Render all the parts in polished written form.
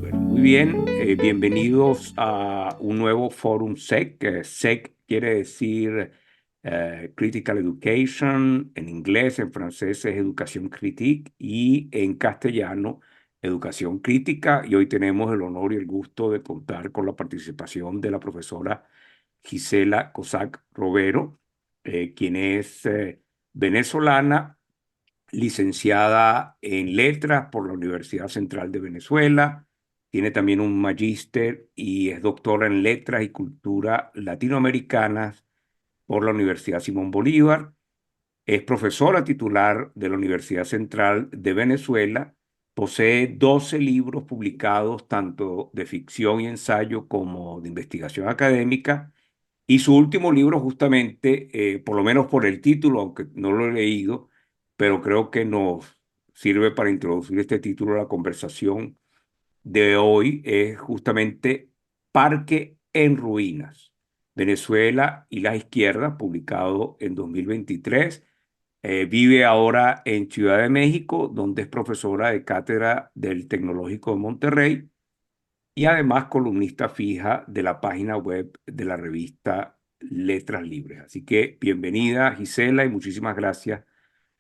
Bueno, muy bien, bienvenidos a un nuevo Forum SEC. SEC quiere decir Critical Education, en inglés, en francés es Educación Critique y en castellano Educación Crítica. Y hoy tenemos el honor y el gusto de contar con la participación de la profesora Gisela Cossack Rovero, quien es venezolana, licenciada en Letras por la Universidad Central de Venezuela. Tiene también un magíster y es doctora en Letras y Cultura Latinoamericanas por la Universidad Simón Bolívar. Es profesora titular de la Universidad Central de Venezuela. Posee 12 libros publicados, tanto de ficción y ensayo como de investigación académica. Y su último libro, justamente, por lo menos por el título, aunque no lo he leído, pero creo que nos sirve para introducir este título a la conversación de hoy, es justamente Parque en Ruinas, Venezuela y la izquierda, publicado en 2023. Vive ahora en Ciudad de México, donde es profesora de cátedra del Tecnológico de Monterrey y además columnista fija de la página web de la revista Letras Libres. Así que bienvenida, Gisela, y muchísimas gracias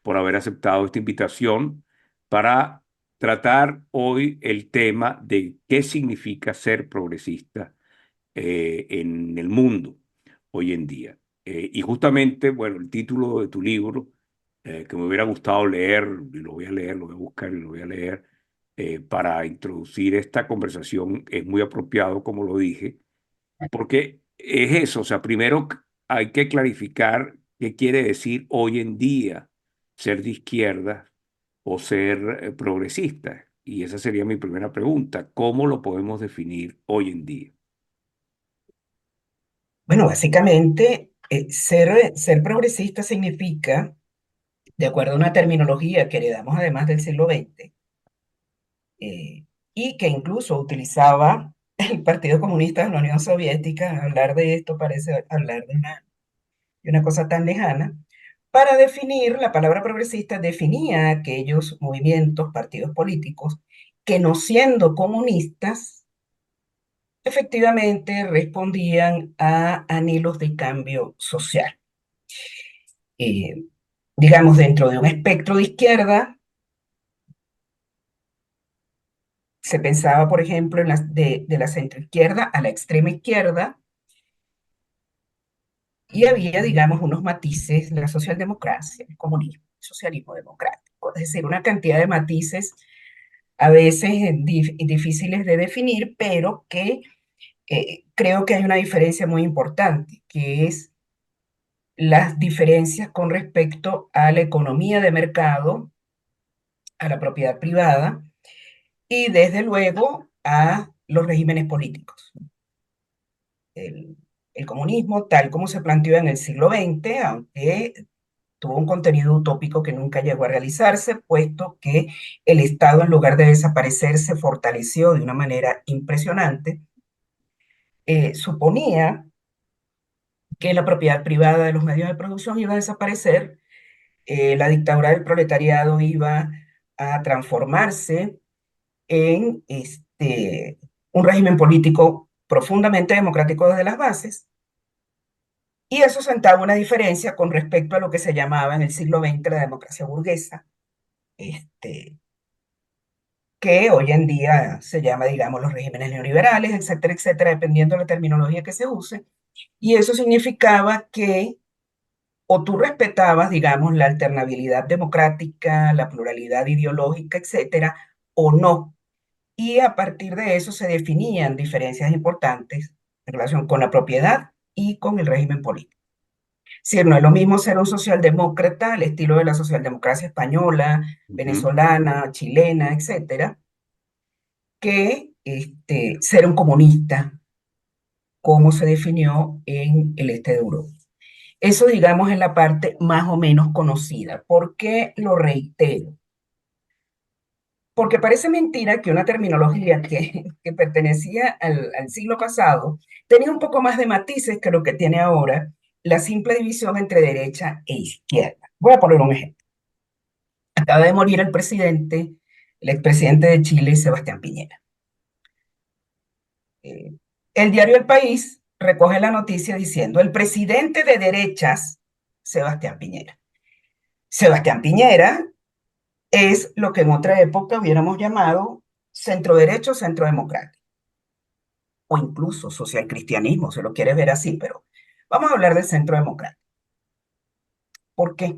por haber aceptado esta invitación para tratar hoy el tema de qué significa ser progresista en el mundo hoy en día. Y justamente, bueno, el título de tu libro, que me hubiera gustado leer, y lo voy a leer, lo voy a buscar y lo voy a leer, para introducir esta conversación, es muy apropiado, como lo dije, porque es eso, o sea, primero hay que clarificar qué quiere decir hoy en día ser de izquierda o ser progresista. Y esa sería mi primera pregunta, ¿cómo lo podemos definir hoy en día? Bueno, básicamente, ser progresista significa, de acuerdo a una terminología que heredamos además del siglo XX, y que incluso utilizaba el Partido Comunista de la Unión Soviética. Hablar de esto parece hablar de una cosa tan lejana. Para definir, la palabra progresista definía aquellos movimientos, partidos políticos, que no siendo comunistas, efectivamente respondían a anhelos de cambio social. eh, digamos, dentro de un espectro de izquierda, se pensaba, por ejemplo, de la centroizquierda a la extrema izquierda, y había, digamos, unos matices, la socialdemocracia, el comunismo, el socialismo democrático, es decir, una cantidad de matices a veces difíciles de definir, pero que creo que hay una diferencia muy importante, que es las diferencias con respecto a la economía de mercado, a la propiedad privada, y desde luego a los regímenes políticos. El, el comunismo, tal como se planteó en el siglo XX, aunque tuvo un contenido utópico que nunca llegó a realizarse, puesto que el Estado, en lugar de desaparecer, se fortaleció de una manera impresionante, suponía que la propiedad privada de los medios de producción iba a desaparecer, la dictadura del proletariado iba a transformarse en un régimen político profundamente democrático desde las bases, y eso sentaba una diferencia con respecto a lo que se llamaba en el siglo XX la democracia burguesa, este, que hoy en día se llama, digamos, los regímenes neoliberales, etcétera, etcétera, dependiendo de la terminología que se use. Y eso significaba que o tú respetabas, digamos, la alternabilidad democrática, la pluralidad ideológica, etcétera, o no. Y a partir de eso se definían diferencias importantes en relación con la propiedad y con el régimen político. Si no es lo mismo ser un socialdemócrata al estilo de la socialdemocracia española, Ujú. venezolana, chilena, etcétera, que ser un comunista, como se definió en el este de Europa. Eso, digamos, es la parte más o menos conocida. ¿Por qué lo reitero? Porque parece mentira que una terminología que pertenecía al siglo pasado tenía un poco más de matices que lo que tiene ahora la simple división entre derecha e izquierda. Voy a poner un ejemplo. acaba de morir el expresidente de Chile, Sebastián Piñera. El diario El País recoge la noticia diciendo, el presidente de derechas, Sebastián Piñera. Sebastián Piñera es lo que en otra época hubiéramos llamado centro derecho, centro democrático, o incluso socialcristianismo, se lo quiere ver así, pero vamos a hablar del centro democrático. ¿Por qué?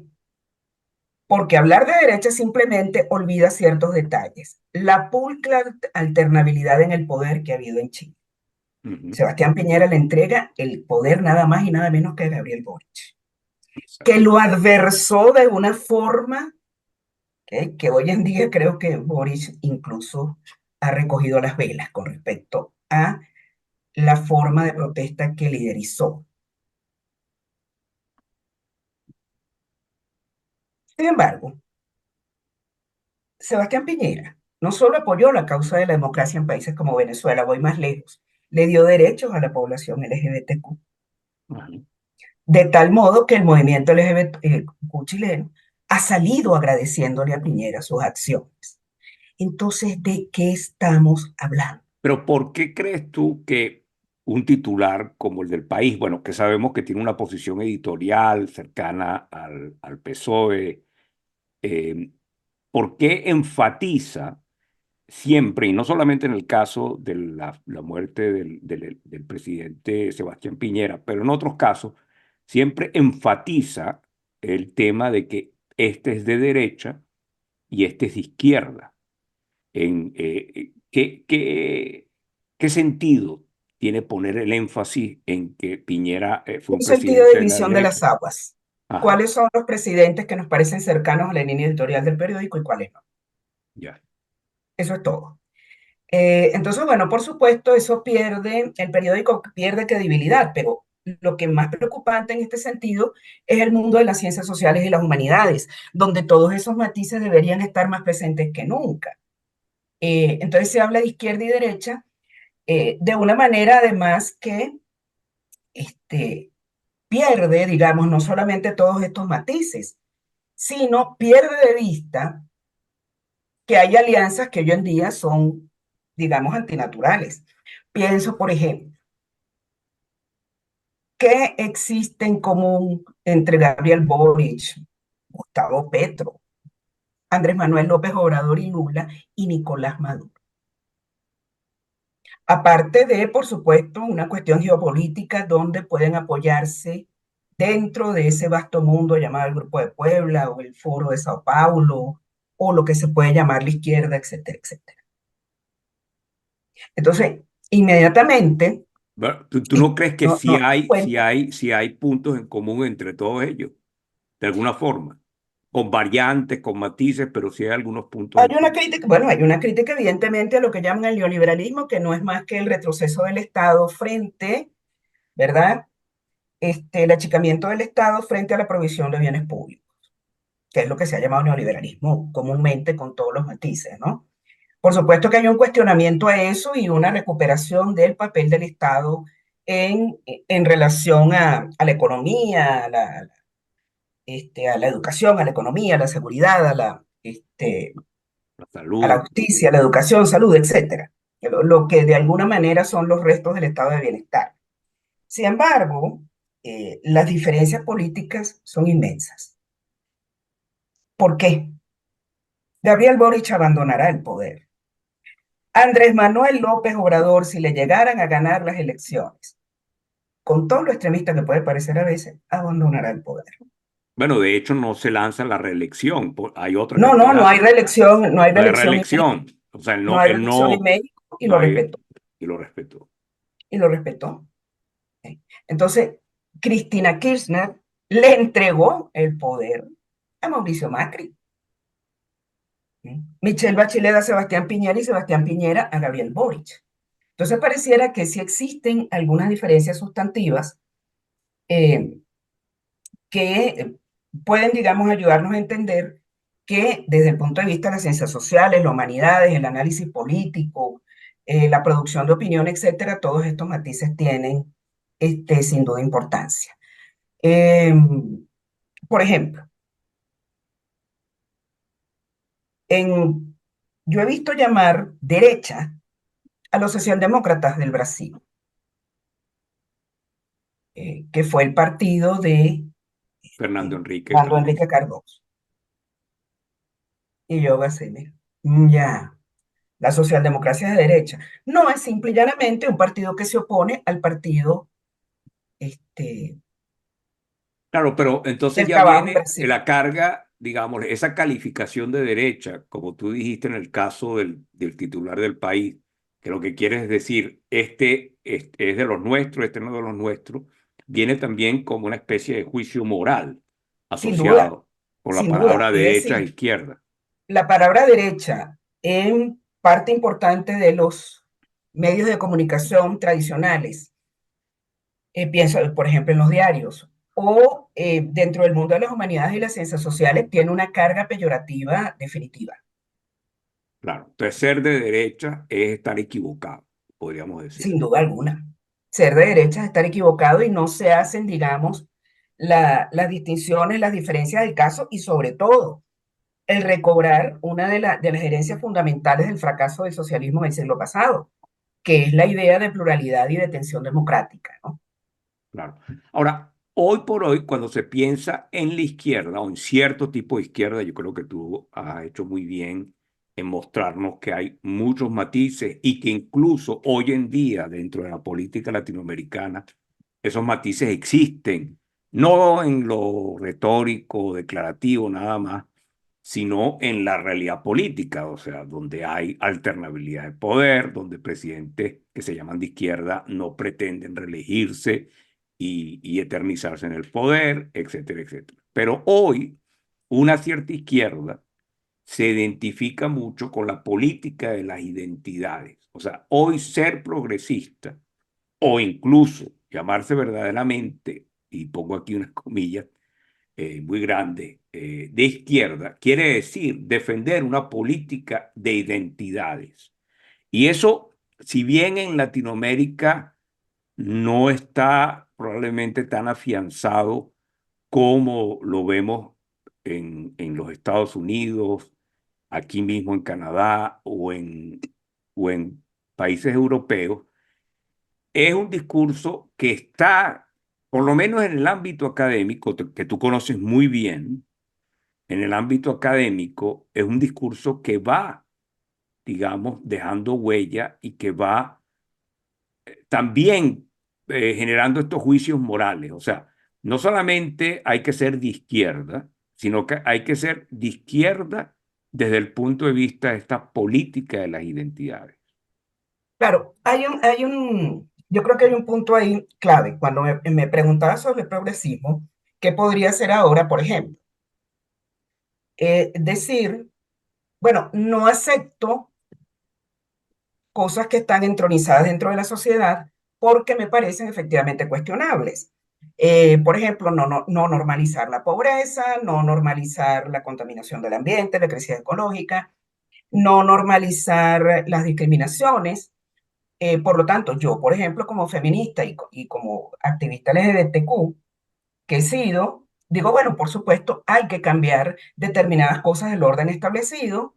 Porque hablar de derecha simplemente olvida ciertos detalles. La pulcra alternabilidad en el poder que ha habido en Chile. Ujú. Sebastián Piñera le entrega el poder nada más y nada menos que a Gabriel Boric, que Exacto. lo adversó de una forma que hoy en día creo que Boric incluso ha recogido las velas con respecto a la forma de protesta que liderizó. Sin embargo, Sebastián Piñera no solo apoyó la causa de la democracia en países como Venezuela, voy más lejos, le dio derechos a la población LGBTQ, Ajá. de tal modo que el movimiento LGBTQ chileno ha salido agradeciéndole a Piñera sus acciones. Entonces, ¿de qué estamos hablando? Pero ¿por qué crees tú que un titular como el del País, bueno, que sabemos que tiene una posición editorial cercana al PSOE, eh, ¿por qué enfatiza siempre, y no solamente en el caso de la muerte del presidente Sebastián Piñera, pero en otros casos, siempre enfatiza el tema de que este es de derecha y este es de izquierda? ¿Qué sentido tiene poner el énfasis en que Piñera fue un Un sentido de presidente de la división de derecha? las aguas. Ajá, ¿Cuáles son los presidentes que nos parecen cercanos a la línea editorial del periódico y cuáles no? ya. Eso es todo. Entonces, bueno, por supuesto, el periódico pierde credibilidad, pero lo que más preocupante en este sentido es el mundo de las ciencias sociales y las humanidades, donde todos esos matices deberían estar más presentes que nunca. Entonces se habla de izquierda y derecha de una manera además que este, pierde, digamos, no solamente todos estos matices, sino pierde de vista que hay alianzas que hoy en día son, digamos, antinaturales. Pienso, por ejemplo, ¿qué existe en común entre Gabriel Boric, Gustavo Petro, Andrés Manuel López Obrador y Lula y Nicolás Maduro? Aparte de, por supuesto, una cuestión geopolítica donde pueden apoyarse dentro de ese vasto mundo llamado el Grupo de Puebla o el Foro de Sao Paulo o lo que se puede llamar la izquierda, etcétera, etcétera. Entonces, inmediatamente, Bueno, ¿tú y no crees que no, no, cuenta, sí hay puntos en común entre todos ellos, de alguna forma? Con variantes, con matices, pero sí hay algunos puntos hay en una común. crítica, bueno, hay una crítica evidentemente a lo que llaman el neoliberalismo, que no es más que el retroceso del Estado frente, ¿verdad? El achicamiento del Estado frente a la provisión de bienes públicos, que es lo que se ha llamado neoliberalismo comúnmente con todos los matices, ¿no? Por supuesto que hay un cuestionamiento a eso y una recuperación del papel del Estado en relación a la economía, a la educación, a la economía, a la seguridad, La a la salud. justicia, a la educación, salud, etcétera. Lo que de alguna manera son los restos del estado de bienestar. Sin embargo, las diferencias políticas son inmensas. ¿Por qué? Gabriel Boric abandonará el poder. Andrés Manuel López Obrador, si le llegaran a ganar las elecciones, con todo lo extremista que puede parecer a veces, abandonará el poder. Bueno, de hecho no se lanza la reelección, hay otra No, no, no hay candidata, reelección, no hay no hay reelección en reelección, México, o sea, no hay reelección en México y no lo hay, respetó, y lo respetó. y lo respetó. Entonces, Cristina Kirchner le entregó el poder a Mauricio Macri. Michelle Bachelet a Sebastián Piñera y Sebastián Piñera a Gabriel Boric. Entonces pareciera que sí existen algunas diferencias sustantivas eh, que pueden, digamos, ayudarnos a entender que desde el punto de vista de las ciencias sociales, las humanidades, el análisis político, la producción de opinión, etcétera, todos estos matices tienen sin duda importancia. Eh, por ejemplo, Yo he visto llamar derecha a los socialdemócratas del Brasil, que fue el partido de Fernando Enrique Fernando Enrique Cardoso. Cardoso y yo así, mira, ya, la socialdemocracia es de derecha. No, es simple y llanamente un partido que se opone al partido este, Claro, pero entonces del ya trabajo en viene Brasil. la carga, digamos, esa calificación de derecha, como tú dijiste en el caso del titular del país, que lo que quiere es decir, este es de los nuestros, este no es de los nuestros, viene también como una especie de juicio moral asociado con la Sin duda. palabra Es derecha e decir, izquierda. la palabra derecha en parte importante de los medios de comunicación tradicionales, pienso, por ejemplo, en los diarios, o dentro del mundo de las humanidades y las ciencias sociales, tiene una carga peyorativa definitiva, Claro, entonces ser de derecha es estar equivocado, podríamos decir. sin duda alguna. Ser de derecha es estar equivocado y no se hacen, digamos, las distinciones, las diferencias del caso y sobre todo el recobrar una de las herencias fundamentales del fracaso del socialismo del siglo pasado, que es la idea de pluralidad y de tensión democrática, ¿no? Claro. Ahora, hoy por hoy, cuando se piensa en la izquierda o en cierto tipo de izquierda, yo creo que tú has hecho muy bien en mostrarnos que hay muchos matices y que incluso hoy en día dentro de la política latinoamericana esos matices existen, no en lo retórico, declarativo, nada más, sino en la realidad política, o sea, donde hay alternabilidad de poder, donde presidentes que se llaman de izquierda no pretenden reelegirse y eternizarse en el poder, etcétera, etcétera. Pero hoy una cierta izquierda se identifica mucho con la política de las identidades. O sea, hoy ser progresista o incluso llamarse verdaderamente, y pongo aquí unas comillas muy grandes, de izquierda, quiere decir defender una política de identidades. Y eso, si bien en Latinoamérica no está probablemente tan afianzado como lo vemos en los Estados Unidos, aquí mismo en Canadá o en países europeos, es un discurso que está, por lo menos en el ámbito académico, que tú conoces muy bien, en el ámbito académico, es un discurso que va, digamos, dejando huella y que va también generando estos juicios morales. O sea, no solamente hay que ser de izquierda, sino que hay que ser de izquierda desde el punto de vista de esta política de las identidades. Claro, yo creo que hay un punto ahí clave. Cuando me preguntaba sobre el progresismo, ¿qué podría ser ahora, por ejemplo? Decir, bueno, no acepto cosas que están entronizadas dentro de la sociedad porque me parecen efectivamente cuestionables. Por ejemplo, no normalizar la pobreza, no normalizar la contaminación del ambiente, la crisis ecológica, no normalizar las discriminaciones. Por lo tanto, yo, por ejemplo, como feminista y como activista LGBTQ que he sido, digo, bueno, por supuesto, hay que cambiar determinadas cosas del orden establecido,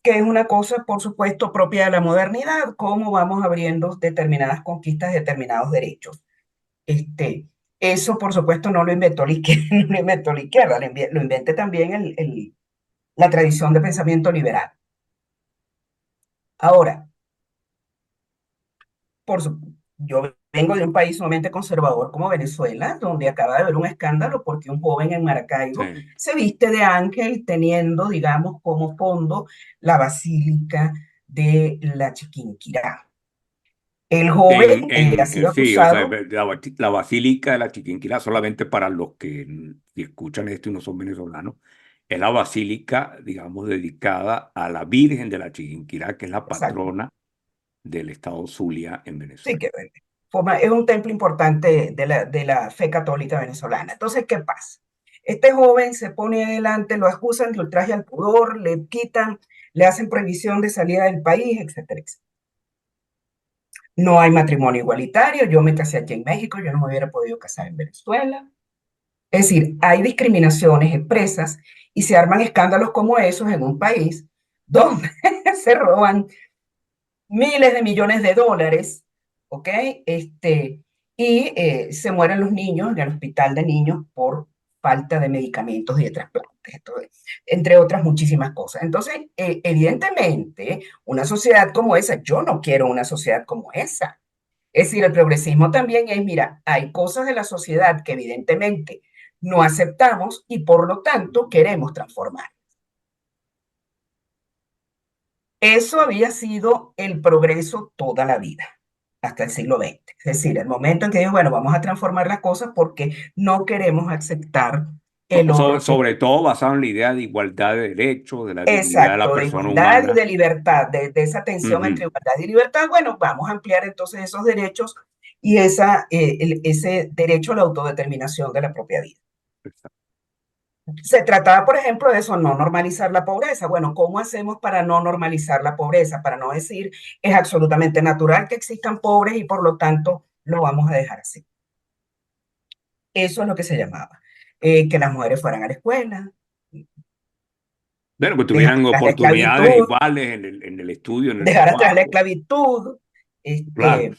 que es una cosa, por supuesto, propia de la modernidad, cómo vamos abriendo determinadas conquistas, determinados derechos. Este, eso, por supuesto, no lo inventó la izquierda, no lo inventó la izquierda, lo inventé también la tradición de pensamiento liberal. Ahora, yo vengo de un país sumamente conservador como Venezuela, donde acaba de haber un escándalo porque un joven en Maracaibo Sí. se viste de ángel teniendo, digamos, como fondo la basílica de la Chiquinquirá. El joven ha sido Sí, o sea, acusado, la Basílica de la Chiquinquirá, solamente para los que escuchan esto y no son venezolanos, es la basílica, digamos, dedicada a la Virgen de la Chiquinquirá, que es la exacto, patrona del estado Zulia en sí Venezuela. que es un templo importante de la fe católica venezolana. Entonces, ¿qué pasa? Este joven se pone adelante, lo acusan de ultraje al pudor, le quitan, le hacen prohibición de salida del país, etcétera, etcétera. No hay matrimonio igualitario, yo me casé aquí en México, yo no me hubiera podido casar en Venezuela. Es decir, hay discriminaciones expresas y se arman escándalos como esos en un país donde se roban miles de millones de dólares, ¿ok? Y se mueren los niños en el hospital de niños por falta de medicamentos y de trasplantes, entre otras muchísimas cosas. Entonces, evidentemente, una sociedad como esa, yo no quiero una sociedad como esa. Es decir, el progresismo también es, mira, hay cosas de la sociedad que evidentemente no aceptamos y por lo tanto queremos transformar. Eso había sido el progreso toda la vida, hasta el siglo XX. Es decir, el momento en que dijo, bueno, vamos a transformar las cosas porque no queremos aceptar el Sobre, otro. sobre todo basado en la idea de igualdad de derechos, de la dignidad de la Exacto, de persona igualdad y humana. de libertad, de esa tensión entre Ujú. igualdad y libertad. Bueno, vamos a ampliar entonces esos derechos y ese derecho a la autodeterminación de la propia vida. Se trataba, por ejemplo, de eso, no normalizar la pobreza. Bueno, ¿cómo hacemos para no normalizar la pobreza? Para no decir, es absolutamente natural que existan pobres y por lo tanto lo vamos a dejar así. Eso es lo que se llamaba. Que las mujeres fueran a la escuela, Bueno, que dejar tuvieran atrás la oportunidades esclavitud, iguales en el estudio, en el dejar atrás la trabajo. esclavitud. Claro.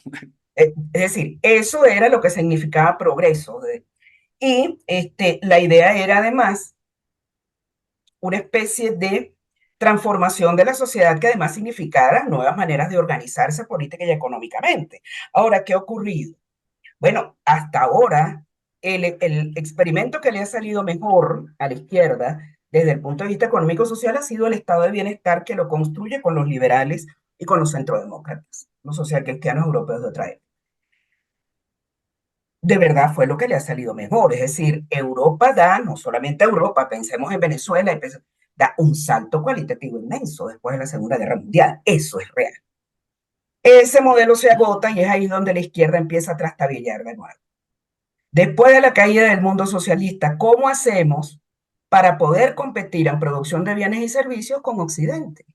Es decir, eso era lo que significaba progreso. Y la idea era además una especie de transformación de la sociedad que además significara nuevas maneras de organizarse política y económicamente. Ahora, ¿qué ha ocurrido? Bueno, hasta ahora el experimento que le ha salido mejor a la izquierda desde el punto de vista económico-social ha sido el estado de bienestar que lo construye con los liberales y con los centrodemócratas, los socialcristianos europeos de otra época. De verdad fue lo que le ha salido mejor. Es decir, Europa da, no solamente Europa, pensemos en Venezuela, da un salto cualitativo inmenso después de la Segunda Guerra Mundial. Eso es real. Ese modelo se agota y es ahí donde la izquierda empieza a trastabillar de nuevo. Después de la caída del mundo socialista, ¿cómo hacemos para poder competir en producción de bienes y servicios con Occidente?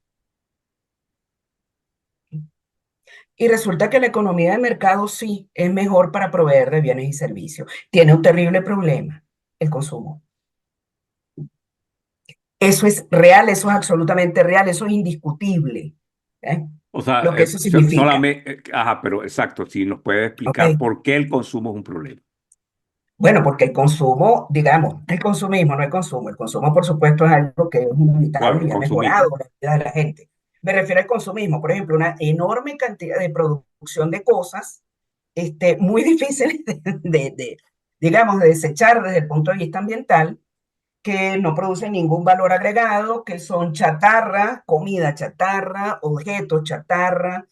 Y resulta que la economía de mercado sí es mejor para proveer de bienes y servicios. Tiene un terrible problema, el consumo. Eso es real, eso es absolutamente real, eso es indiscutible. ¿Eh? O sea, Lo que eso significa. solamente, ajá, pero exacto, si nos puede ¿Ok? explicar por qué el consumo es un problema. Bueno, porque el consumo, digamos, el consumismo, no el consumo. El consumo, por supuesto, es algo que es Claro, inevitable el y ha mejorado consumismo. la vida de la gente. Me refiero al consumismo, por ejemplo, una enorme cantidad de producción de cosas muy difíciles digamos, de desechar desde el punto de vista ambiental, que no producen ningún valor agregado, que son chatarra, comida chatarra, objetos chatarra,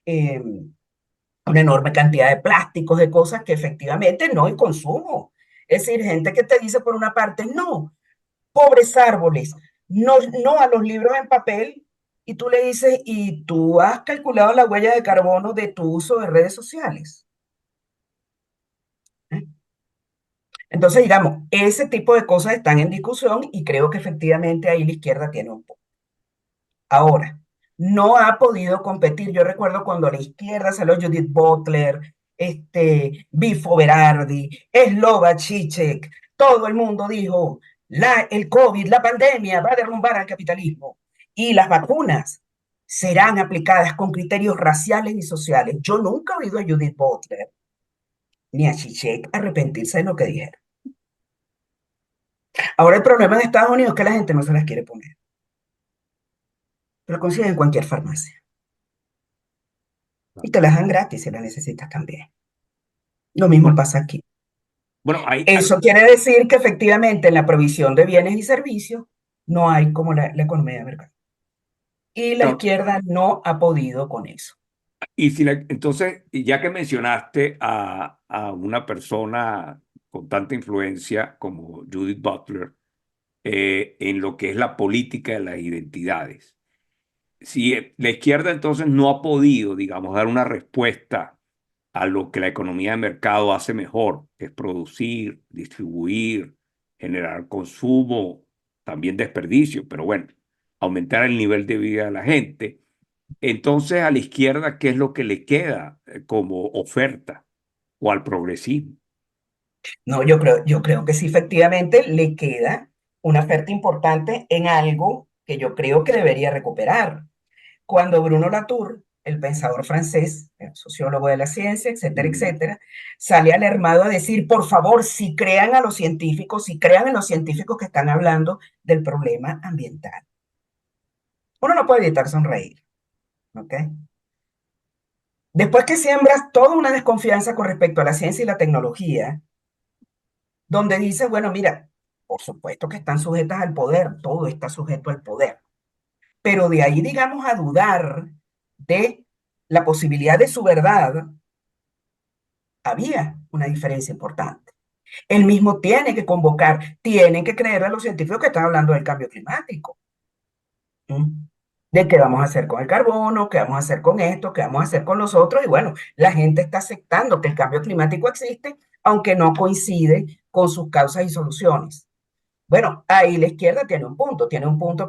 eh, una enorme cantidad de plásticos, de cosas que efectivamente no hay consumo. Es decir, gente que te dice por una parte, no, pobres árboles, no, no a los libros en papel, y tú le dices, ¿y tú has calculado la huella de carbono de tu uso de redes sociales? ¿Eh? Entonces, digamos, ese tipo de cosas están en discusión y creo que efectivamente ahí la izquierda tiene un poco. Ahora, no ha podido competir. Yo recuerdo cuando a la izquierda salió Judith Butler, Bifo Berardi, Slova Žižek, todo el mundo dijo, el COVID, la pandemia va a derrumbar al capitalismo y las vacunas serán aplicadas con criterios raciales y sociales. Yo nunca he oído a Judith Butler ni a Žižek arrepentirse de lo que dijeron. Ahora el problema en Estados Unidos es que la gente no se las quiere poner, pero consiguen en cualquier farmacia y te las dan gratis si las necesitas también. Lo mismo Bueno, pasa aquí. bueno, Eso quiere decir que efectivamente en la provisión de bienes y servicios no hay como la economía de mercado. Y la no, izquierda no ha podido con eso. y si entonces, y ya que mencionaste a una persona con tanta influencia como Judith Butler en lo que es la política de las identidades, si la izquierda entonces no ha podido, digamos, dar una respuesta a lo que la economía de mercado hace mejor, que es producir, distribuir, generar consumo, también desperdicio, pero bueno, aumentar el nivel de vida de la gente. Entonces, a la izquierda, ¿qué es lo que le queda como oferta o al progresismo? No, yo creo que sí, efectivamente le queda una oferta importante en algo que yo creo que debería recuperar. Cuando Bruno Latour, el pensador francés, el sociólogo de la ciencia, etcétera, Mm. etcétera, sale alarmado a decir, por favor, si crean a los científicos, si crean en los científicos que están hablando del problema ambiental. Uno no puede evitar sonreír, ¿ok? Después que siembras toda una desconfianza con respecto a la ciencia y la tecnología, donde dices, bueno, mira, por supuesto que están sujetas al poder, todo está sujeto al poder, pero de ahí, digamos, a dudar de la posibilidad de su verdad, había una diferencia importante. Él mismo tiene que convocar, tienen que creer a los científicos que están hablando del cambio climático. ¿Mm? De qué vamos a hacer con el carbono, qué vamos a hacer con esto, qué vamos a hacer con los otros. Y bueno, la gente está aceptando que el cambio climático existe, aunque no coincide con sus causas y soluciones. Bueno, ahí la izquierda tiene un punto,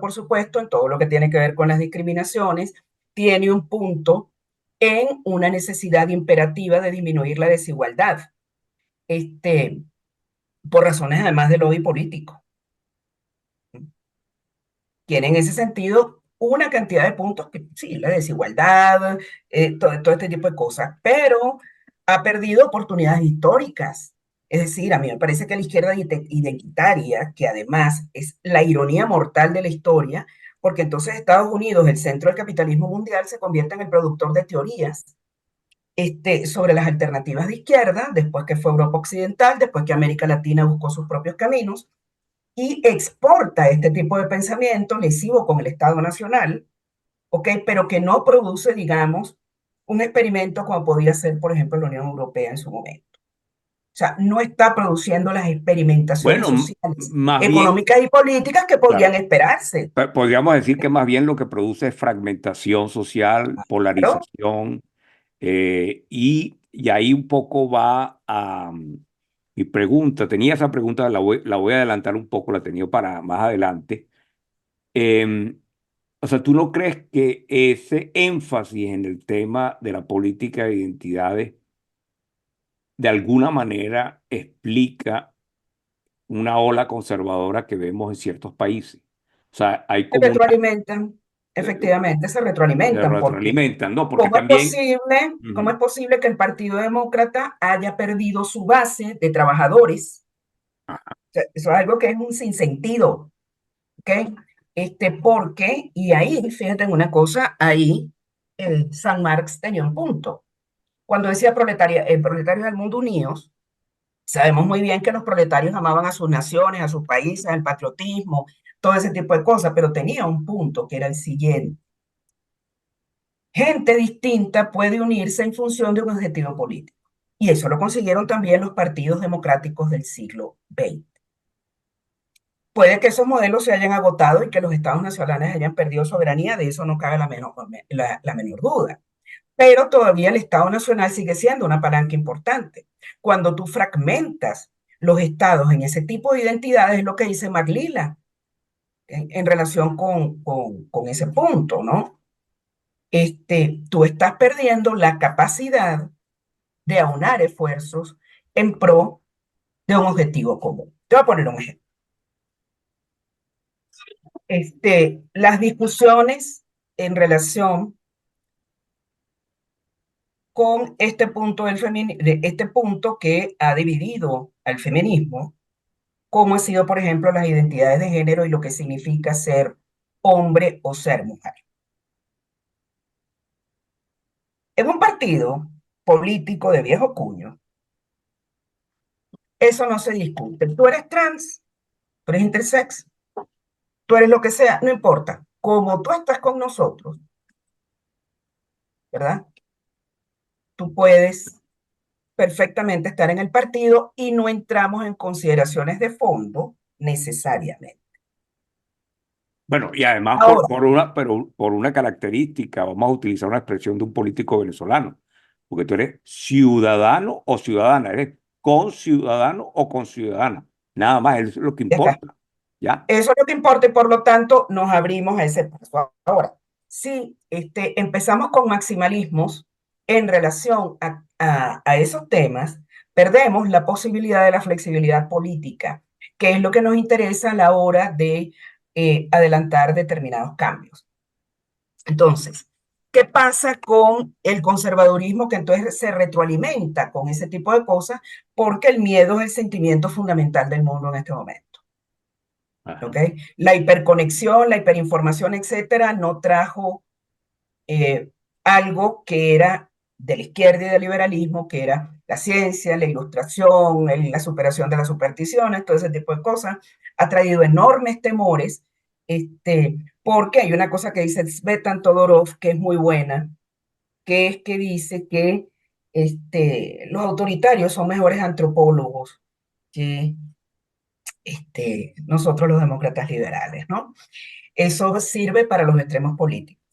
por supuesto, en todo lo que tiene que ver con las discriminaciones, tiene un punto en una necesidad imperativa de disminuir la desigualdad, este, por razones además de lobby político. Tiene en ese sentido una cantidad de puntos que sí, la desigualdad, todo este tipo de cosas, pero ha perdido oportunidades históricas. Es decir, a mí me parece que la izquierda identitaria, que además es la ironía mortal de la historia, porque entonces Estados Unidos, el centro del capitalismo mundial, se convierte en el productor de teorías sobre las alternativas de izquierda, después que fue Europa Occidental, después que América Latina buscó sus propios caminos, y exporta este tipo de pensamiento lesivo con el Estado Nacional, ¿ok? Pero que no produce, digamos, un experimento como podía ser, por ejemplo, la Unión Europea en su momento. O sea, no está produciendo las experimentaciones Bueno, sociales, más bien, económicas y políticas que podrían claro, esperarse. podríamos decir que más bien lo que produce es fragmentación social, Pero, polarización, y ahí un poco va a mi pregunta. Tenía esa pregunta, la voy a adelantar un poco, la tenía para más adelante. Em, o sea, ¿tú no crees que ese énfasis en el tema de la política de identidades de alguna manera explica una ola conservadora que vemos en ciertos países? O sea, hay se como una... retroalimentan, efectivamente, se se retroalimentan, porque retroalimentan, ¿no? Porque también... ¿cómo es Ujú. posible que el Partido Demócrata haya perdido su base de trabajadores? Ajá. O sea, eso es algo que es un sinsentido, ¿ok? Porque, y ahí, fíjate en una cosa, ahí San Marx tenía un punto. Cuando decía proletarios del mundo unidos, sabemos muy bien que los proletarios amaban a sus naciones, a sus países, al patriotismo, todo ese tipo de cosas, pero tenía un punto que era el siguiente. Gente distinta puede unirse en función de un objetivo político. Y eso lo consiguieron también los partidos democráticos del siglo XX. Puede que esos modelos se hayan agotado y que los estados nacionales hayan perdido soberanía, de eso no cabe la menor duda. Pero todavía el Estado Nacional sigue siendo una palanca importante. Cuando tú fragmentas los estados en ese tipo de identidades, es lo que dice McLilla en relación con ese punto, ¿no? Tú estás perdiendo la capacidad de aunar esfuerzos en pro de un objetivo común. Te voy a poner un ejemplo. Las discusiones en relación con este punto que ha dividido al feminismo, como ha sido, por ejemplo, las identidades de género y lo que significa ser hombre o ser mujer. En un partido político de viejo cuño, eso no se discute. Tú eres trans, tú eres intersex, tú eres lo que sea, no importa. Como tú estás con nosotros, ¿verdad? Tú puedes perfectamente estar en el partido y no entramos en consideraciones de fondo necesariamente. Bueno, y además Ahora, pero por una característica, vamos a utilizar una expresión de un político venezolano, porque tú eres ciudadano o ciudadana, eres conciudadano o conciudadana, nada más, eso es lo que ya está. importa, ¿ya? Eso es lo que importa y por lo tanto nos abrimos a ese paso. Ahora, si empezamos con maximalismos en relación a esos temas, perdemos la posibilidad de la flexibilidad política, que es lo que nos interesa a la hora de adelantar determinados cambios. Entonces, ¿qué pasa con el conservadurismo que entonces se retroalimenta con ese tipo de cosas? Porque el miedo es el sentimiento fundamental del mundo en este momento. Ajá. ¿Ok? La hiperconexión, la hiperinformación, etcétera, no trajo algo que era de la izquierda y del liberalismo, que era la ciencia, la ilustración, la superación de las supersticiones, todo ese tipo de cosas, ha traído enormes temores, porque hay una cosa que dice Svetan Todorov, que es muy buena, que es que dice que los autoritarios son mejores antropólogos que nosotros los demócratas liberales, ¿no? Eso sirve para los extremos políticos.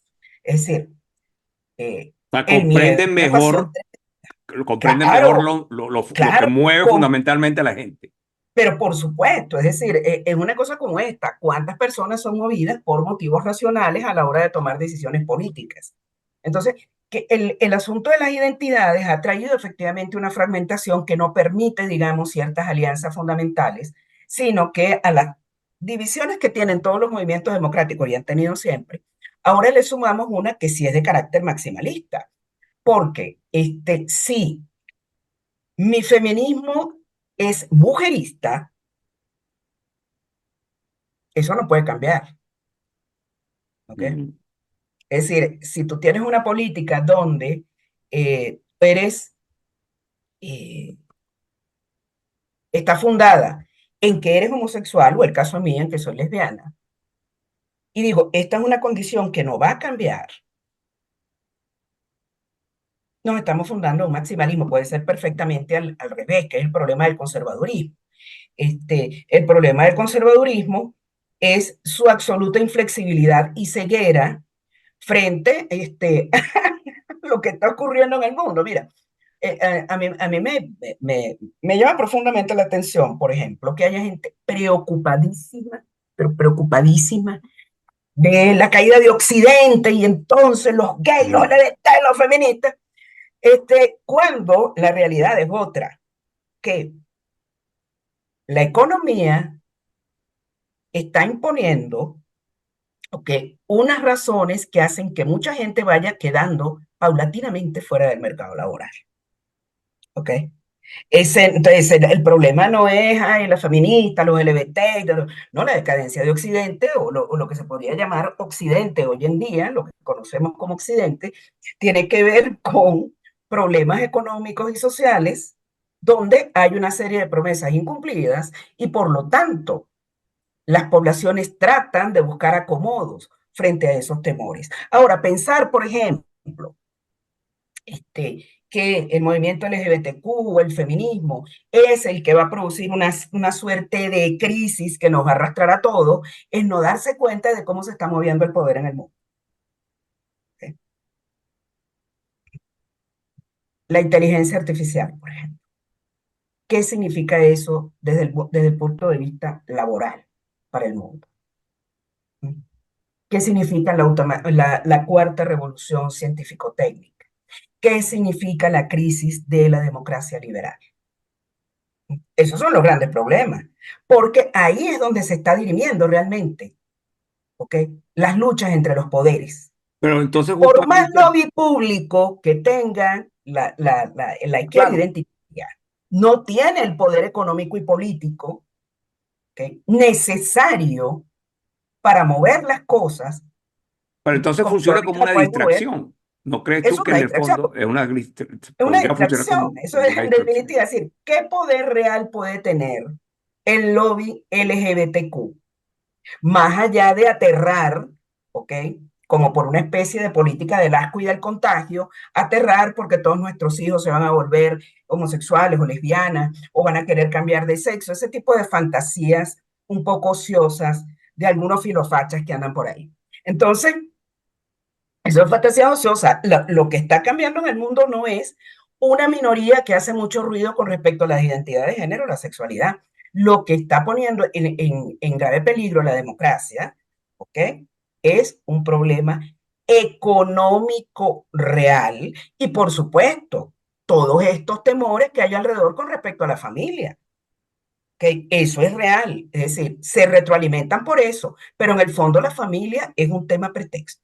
Es decir, eh, O sea, el miedo es una pasión. comprenden mejor Claro, lo que claro, mueve fundamentalmente a la gente. pero por supuesto, es decir, en una cosa como esta, ¿cuántas personas son movidas por motivos racionales a la hora de tomar decisiones políticas? Entonces, que el asunto de las identidades ha traído efectivamente una fragmentación que no permite, digamos, ciertas alianzas fundamentales, sino que a las divisiones que tienen todos los movimientos democráticos y han tenido siempre, ahora le sumamos una que sí es de carácter maximalista, porque sí, mi feminismo es mujerista, eso no puede cambiar, ¿ok? Mm, Es decir, si tú tienes una política donde eres, eh, está fundada en que eres homosexual, o el caso mío en que soy lesbiana, y digo, esta es una condición que no va a cambiar, nos estamos fundando un maximalismo, puede ser perfectamente al revés, que es el problema del conservadurismo. El problema del conservadurismo es su absoluta inflexibilidad y ceguera frente a lo que está ocurriendo en el mundo. Mira, a mí me llama profundamente la atención, por ejemplo, que haya gente preocupadísima, pero preocupadísima de la caída de Occidente y entonces los gays, los mm, LGBT, los feministas, cuando la realidad es otra, que la economía está imponiendo, ¿ok?, unas razones que hacen que mucha gente vaya quedando paulatinamente fuera del mercado laboral. ¿Ok? Entonces, el problema no es ay, la feminista, los LGBT, no, la decadencia de Occidente o lo que se podría llamar Occidente hoy en día, lo que conocemos como Occidente, tiene que ver con problemas económicos y sociales donde hay una serie de promesas incumplidas y por lo tanto las poblaciones tratan de buscar acomodos frente a esos temores. Ahora, pensar, por ejemplo, que el movimiento LGBTQ o el feminismo es el que va a producir una suerte de crisis que nos va a arrastrar a todos, es no darse cuenta de cómo se está moviendo el poder en el mundo. ¿Ok? La inteligencia artificial, por ejemplo. ¿Qué significa eso desde el punto de vista laboral para el mundo? ¿Mm? ¿Qué significa la cuarta revolución científico-técnica? ¿Qué significa la crisis de la democracia liberal? Esos son los grandes problemas, porque ahí es donde se está dirimiendo realmente, ¿ok?, las luchas entre los poderes. pero entonces Por más justamente, lobby público que tenga la izquierda claro, identitaria, no tiene el poder económico y político, ¿ok?, necesario para mover las cosas pero entonces como funciona como probablemente la una pueden mover. distracción. ¿No crees Es tú que una en el distracción. fondo Es una podría funcionar distracción, eso como es una en distracción? definitiva, es decir, ¿qué poder real puede tener el lobby LGBTQ? Más allá de aterrar, ¿ok? Como por una especie de política del asco y del contagio, aterrar porque todos nuestros hijos se van a volver homosexuales o lesbianas o van a querer cambiar de sexo, ese tipo de fantasías un poco ociosas de algunos filofachas que andan por ahí. Entonces, eso es fantasía ociosa. Lo que está cambiando en el mundo no es una minoría que hace mucho ruido con respecto a las identidades de género, la sexualidad. Lo que está poniendo en grave peligro la democracia, ¿ok?, es un problema económico real y, por supuesto, todos estos temores que hay alrededor con respecto a la familia. Que eso es real, es decir, se retroalimentan por eso, pero en el fondo la familia es un tema pretexto.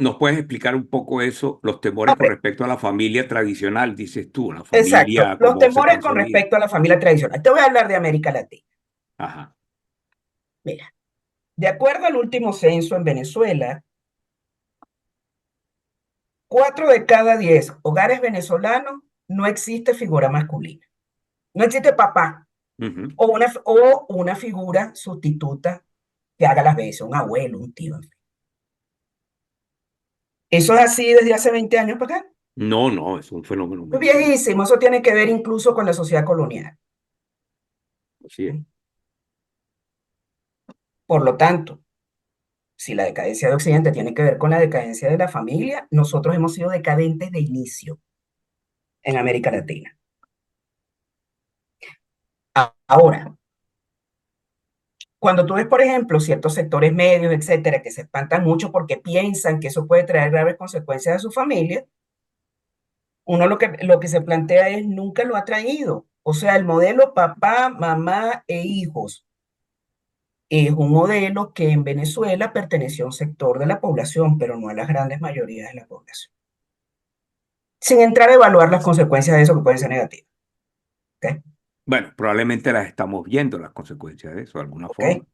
¿Nos puedes explicar un poco eso, los temores con Hombre, respecto a la familia tradicional, dices tú, la exacto, familia los como se temores con concebía? respecto a la familia tradicional. Te voy a hablar de América Latina. Ajá. Mira, de acuerdo al último censo en Venezuela, 4 de cada 10 hogares venezolanos no existe figura masculina. No existe papá Ujú. o una figura sustituta que haga las veces, un abuelo, un tío. En fin. Eso es así desde hace 20 años para acá. No, no, es un fenómeno Es muy reciente. viejísimo, eso tiene que ver incluso con la sociedad colonial. Así es. Por lo tanto, si la decadencia de Occidente tiene que ver con la decadencia de la familia, nosotros hemos sido decadentes de inicio en América Latina. Ahora, cuando tú ves, por ejemplo, ciertos sectores medios, etcétera, que se espantan mucho porque piensan que eso puede traer graves consecuencias a su familia, uno lo que se plantea es nunca lo ha traído. O sea, el modelo papá, mamá e hijos es un modelo que en Venezuela perteneció a un sector de la población, pero no a las grandes mayorías de la población. Sin entrar a evaluar las consecuencias de eso que pueden ser negativas. ¿Ok? Bueno, probablemente las estamos viendo, las consecuencias de eso, de alguna ¿Ok? forma, De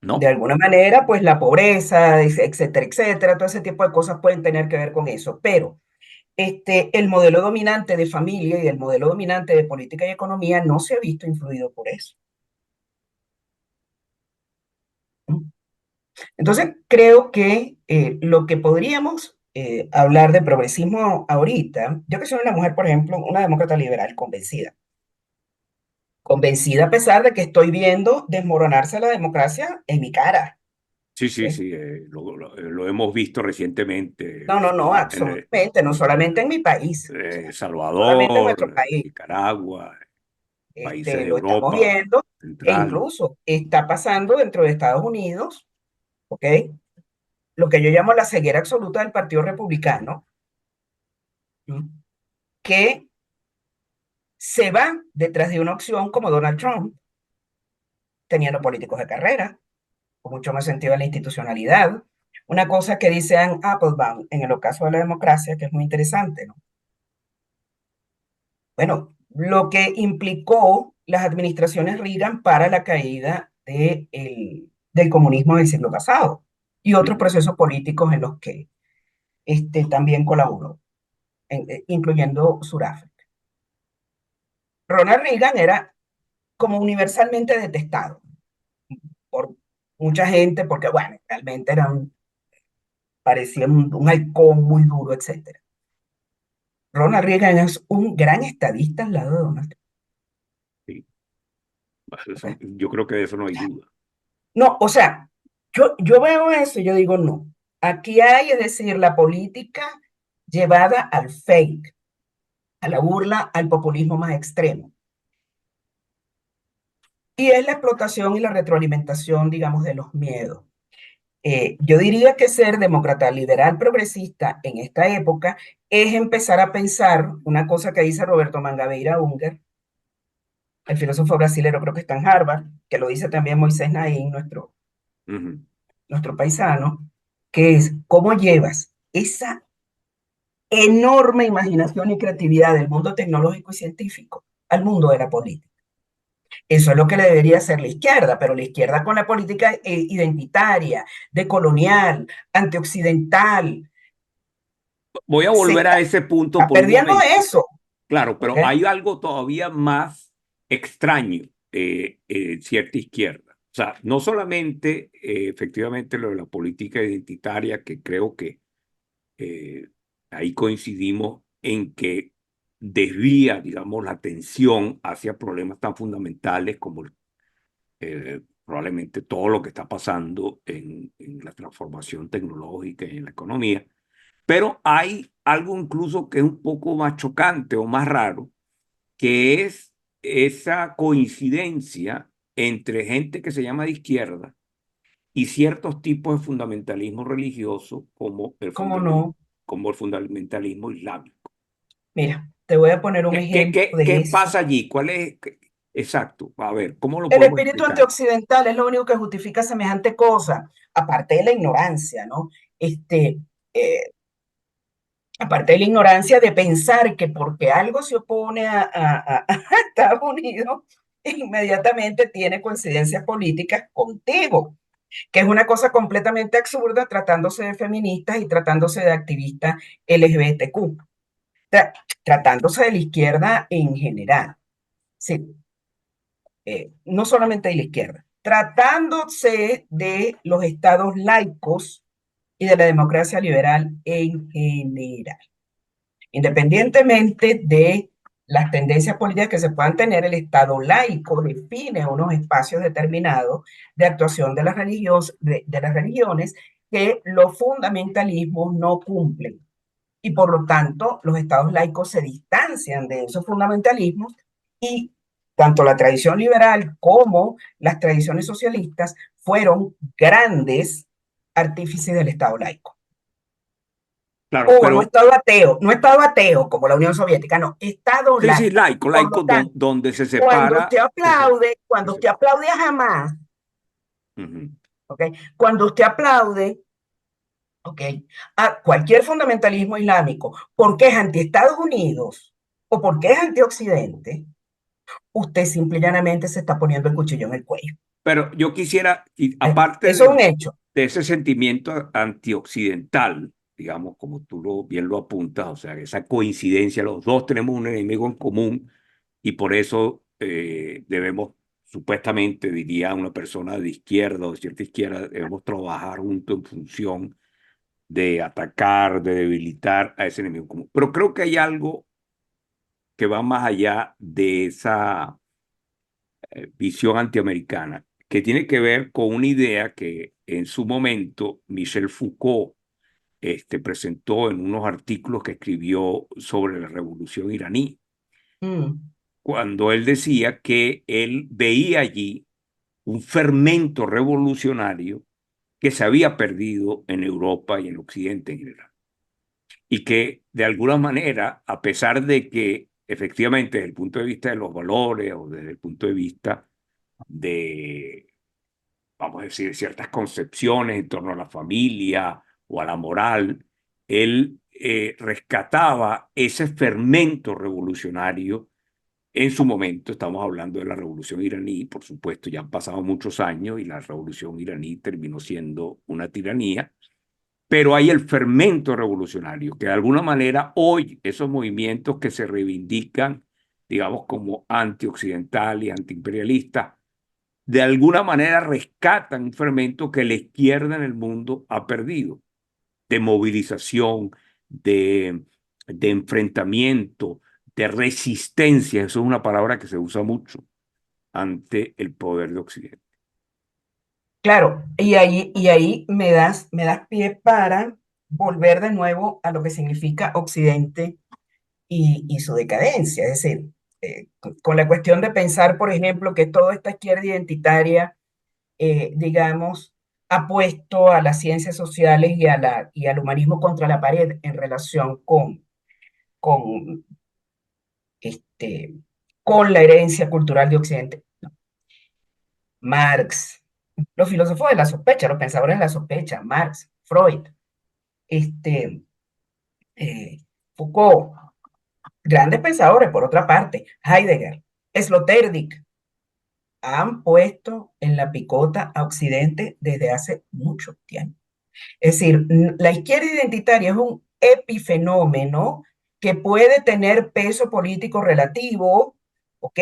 ¿no? alguna manera, pues la pobreza, etcétera, etcétera, todo ese tipo de cosas pueden tener que ver con eso. Pero el modelo dominante de familia y el modelo dominante de política y economía no se ha visto influido por eso. Entonces, creo que lo que podríamos hablar de progresismo ahorita, yo que soy una mujer, por ejemplo, una demócrata liberal convencida a pesar de que estoy viendo desmoronarse la democracia en mi cara. Sí, sí, ¿Ok? sí, lo hemos visto recientemente No, no, no, en absolutamente, no solamente en mi país, o sea, no solamente en nuestro Salvador, país, Nicaragua, países de lo estamos Europa viendo e Central. incluso está pasando dentro de Estados Unidos, ¿ok? Lo que yo llamo la ceguera absoluta del Partido Republicano, ¿m? Que se va detrás de una opción como Donald Trump, teniendo políticos de carrera, con mucho más sentido de la institucionalidad. Una cosa que dice Anne Applebaum en el ocaso de la democracia, que es muy interesante, ¿no? Bueno, lo que implicó las administraciones Reagan para la caída del comunismo del siglo pasado y otros Ujú. procesos políticos en los que también colaboró, incluyendo Sudáfrica. Ronald Reagan era como universalmente detestado por mucha gente porque, bueno, realmente parecía un halcón muy duro, etcétera. Ronald Reagan es un gran estadista al lado de Donald Trump. Sí, ¿Ok? yo creo que de eso no hay duda. No, o sea, yo veo eso y yo digo, no, aquí hay, es decir, la política llevada al fake, a la burla, al populismo más extremo. Y es la explotación y la retroalimentación, digamos, de los miedos. Yo diría que ser demócrata, liberal, progresista en esta época es empezar a pensar una cosa que dice Roberto Mangabeira Unger, el filósofo brasilero, creo que está en Harvard, que lo dice también Moisés Naín, Ujú. nuestro paisano, que es cómo llevas esa enorme imaginación y creatividad del mundo tecnológico y científico al mundo de la política. Eso es lo que le debería hacer la izquierda, pero la izquierda con la política identitaria, decolonial, antioccidental, Voy a se volver a ese punto está por un perdiendo momento. eso. Claro, ¿Ok? pero hay algo todavía más extraño en cierta izquierda. O sea, no solamente efectivamente lo de la política identitaria, que creo que eh, ahí coincidimos en que desvía, digamos, la atención hacia problemas tan fundamentales como probablemente todo lo que está pasando en la transformación tecnológica y en la economía. Pero hay algo incluso que es un poco más chocante o más raro, que es esa coincidencia entre gente que se llama de izquierda y ciertos tipos de fundamentalismo religioso, como el ¿Cómo no? como el fundamentalismo islámico. Mira, te voy a poner un ¿Qué, ejemplo qué, de qué eso. pasa allí? ¿Cuál es? Exacto. A ver, ¿cómo lo El podemos espíritu explicar? antioccidental es lo único que justifica semejante cosa, aparte de la ignorancia, ¿no? Eh, Aparte de la ignorancia de pensar que porque algo se opone a Estados Unidos, inmediatamente tiene coincidencias políticas contigo, que es una cosa completamente absurda tratándose de feministas y tratándose de activistas LGBTQ, tra- tratándose de la izquierda en general. Sí, no solamente de la izquierda, tratándose de los estados laicos y de la democracia liberal en general. Independientemente de las tendencias políticas que se puedan tener, el Estado laico define unos espacios determinados de actuación de de las religiones que los fundamentalismos no cumplen. Y por lo tanto, los estados laicos se distancian de esos fundamentalismos y tanto la tradición liberal como las tradiciones socialistas fueron grandes artífices del Estado laico. Claro, O no pero Estado ateo, no Estado ateo como la Unión Soviética, no, Estado sí, sí, laico. laico, Por lo laico, tanto, donde se cuando usted separa, aplaude, se cuando usted separa. aplaude a Hamas, Ujú. ¿ok? Cuando usted aplaude, ¿ok? A cualquier fundamentalismo islámico, porque es anti-Estados Unidos o porque es anti-Occidente, usted simple y llanamente se está poniendo el cuchillo en el cuello. Pero yo quisiera, y aparte Eso es un hecho. de ese sentimiento antioccidental, digamos, como tú bien lo apuntas, o sea, esa coincidencia, los dos tenemos un enemigo en común y por eso debemos, supuestamente, diría una persona de izquierda o de cierta izquierda, debemos trabajar juntos en función de atacar, de debilitar a ese enemigo común. Pero creo que hay algo que va más allá de esa visión antiamericana, que tiene que ver con una idea que en su momento Michel Foucault presentó en unos artículos que escribió sobre la revolución iraní, Mm, cuando él decía que él veía allí un fermento revolucionario que se había perdido en Europa y en Occidente en general. Y que de alguna manera, a pesar de que efectivamente desde el punto de vista de los valores o desde el punto de vista de, vamos a decir, ciertas concepciones en torno a la familia o a la moral, él rescataba ese fermento revolucionario en su momento. Estamos hablando de la revolución iraní, por supuesto, ya han pasado muchos años y la revolución iraní terminó siendo una tiranía, pero hay el fermento revolucionario, que de alguna manera hoy esos movimientos que se reivindican, digamos, como antioccidentales y antiimperialistas, de alguna manera rescatan un fermento que la izquierda en el mundo ha perdido, de movilización, de, de enfrentamiento, de resistencia. Eso es una palabra que se usa mucho ante el poder de Occidente. claro, y ahí me das pie para volver de nuevo a lo que significa Occidente y su decadencia. Es decir, con la cuestión de pensar, por ejemplo, que toda esta izquierda identitaria, digamos, ha puesto a las ciencias sociales y al humanismo contra la pared en relación con, este, con la herencia cultural de Occidente. Marx, los filósofos de la sospecha, los pensadores de la sospecha, Marx, Freud, este, eh, Foucault, grandes pensadores, por otra parte, Heidegger, Sloterdijk, han puesto en la picota a Occidente desde hace mucho tiempo. Es decir, la izquierda identitaria es un epifenómeno que puede tener peso político relativo, ¿ok?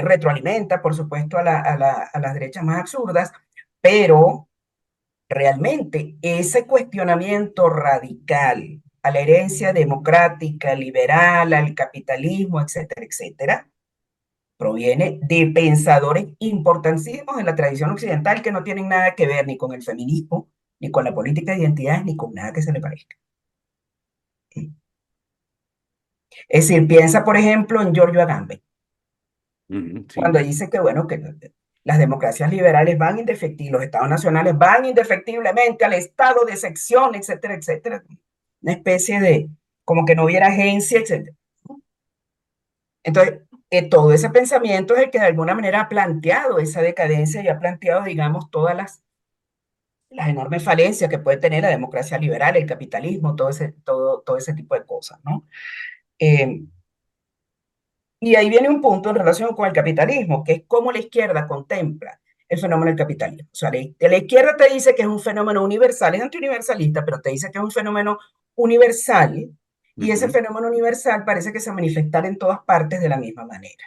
Retroalimenta, por supuesto, a las derechas más absurdas, pero realmente ese cuestionamiento radical a la herencia democrática, liberal, al capitalismo, etcétera, etcétera, proviene de pensadores importantísimos en la tradición occidental que no tienen nada que ver ni con el feminismo, ni con la política de identidades, ni con nada que se le parezca. Es decir, piensa, por ejemplo, en Giorgio Agamben, cuando Sí. dice que, bueno, que las democracias liberales van indefectibles, los estados nacionales van indefectiblemente al estado de sección, etcétera, etcétera. una especie de, como que no hubiera agencia, etcétera. Entonces, todo ese pensamiento es el que de alguna manera ha planteado esa decadencia y ha planteado, digamos, todas las enormes falencias que puede tener la democracia liberal, el capitalismo, todo ese tipo de cosas, ¿no? Eh, y ahí viene un punto en relación con el capitalismo, que es cómo la izquierda contempla el fenómeno del capitalismo. O sea, la izquierda te dice que es un fenómeno universal, es antiuniversalista, pero te dice que es un fenómeno universal, y ese Ujú. fenómeno universal parece que se manifestará en todas partes de la misma manera.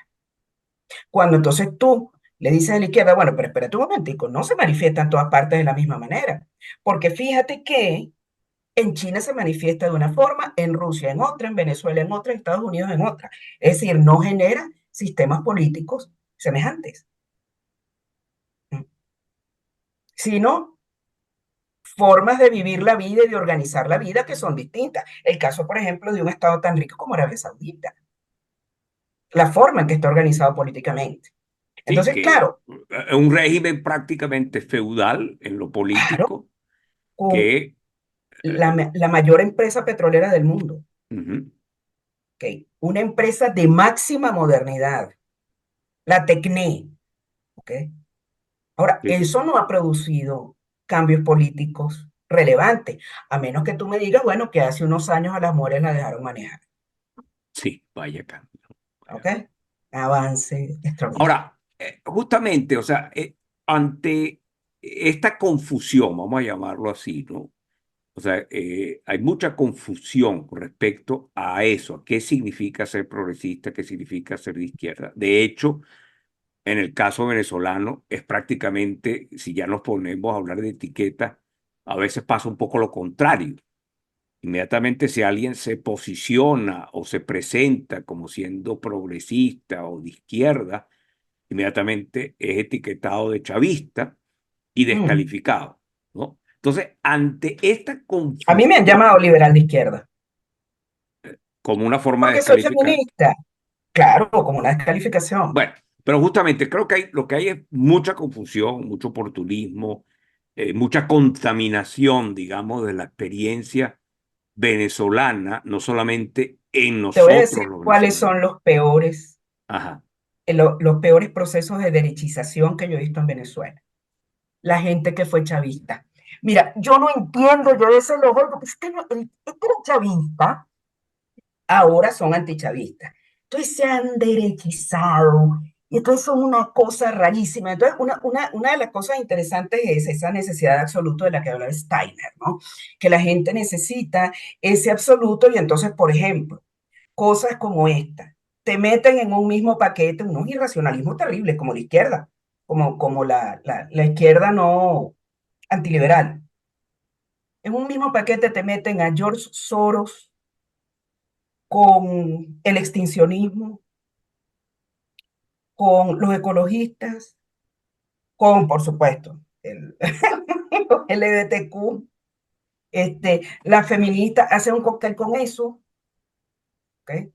Cuando entonces tú le dices a la izquierda, bueno, pero espérate un momentico, no se manifiesta en todas partes de la misma manera, porque fíjate que en China se manifiesta de una forma, en Rusia en otra, en Venezuela en otra, en Estados Unidos en otra. Es decir, no genera sistemas políticos semejantes, sino formas de vivir la vida y de organizar la vida que son distintas. El caso, por ejemplo, de un Estado tan rico como Arabia Saudita, la forma en que está organizado políticamente. Sí, Entonces, que claro, es un régimen prácticamente feudal en lo claro, político con que... la, la mayor empresa petrolera del mundo, Ujú. ¿okay? Una empresa de máxima modernidad, la TECNE, ¿okay? Ahora, Sí, eso no ha producido cambios políticos relevantes, a menos que tú me digas, bueno, que hace unos años a las mujeres la dejaron manejar, sí, vaya cambio. ¿ok? Avance extraordinario. Ahora, justamente, o sea, ante esta confusión, vamos a llamarlo así, ¿no? O sea, hay mucha confusión con respecto a eso, a qué significa ser progresista, qué significa ser de izquierda. De hecho, en el caso venezolano es prácticamente, si ya nos ponemos a hablar de etiquetas, a veces pasa un poco lo contrario. Inmediatamente si alguien se posiciona o se presenta como siendo progresista o de izquierda, inmediatamente es etiquetado de chavista y Mm. descalificado, ¿no? Entonces, ante esta A mí me han llamado confusión liberal de izquierda, como una forma de porque soy descalificar, feminista, claro, como una descalificación. bueno, pero justamente creo que lo que hay es mucha confusión, mucho oportunismo, mucha contaminación, digamos, de la experiencia venezolana, no solamente en Te voy a decir nosotros los cuáles venezolanos. son Ajá, los peores procesos de derechización que yo he visto en Venezuela. La gente que fue chavista. Mira, yo no entiendo, yo a veces lo oigo, es que, es que los chavistas ahora son antichavistas. Entonces se han derechizado. Y entonces son una cosa rarísima. Entonces, una de las cosas interesantes es esa necesidad de absoluto de la que hablaba Steiner, ¿no? Que la gente necesita ese absoluto y entonces, por ejemplo, cosas como esta, te meten en un mismo paquete unos irracionalismos terribles, como la izquierda, como la izquierda no antiliberal. En un mismo paquete te meten a George Soros con el extincionismo, con los ecologistas, con, por supuesto, el LGBTQ, la feminista hace un cóctel con eso, ¿ok?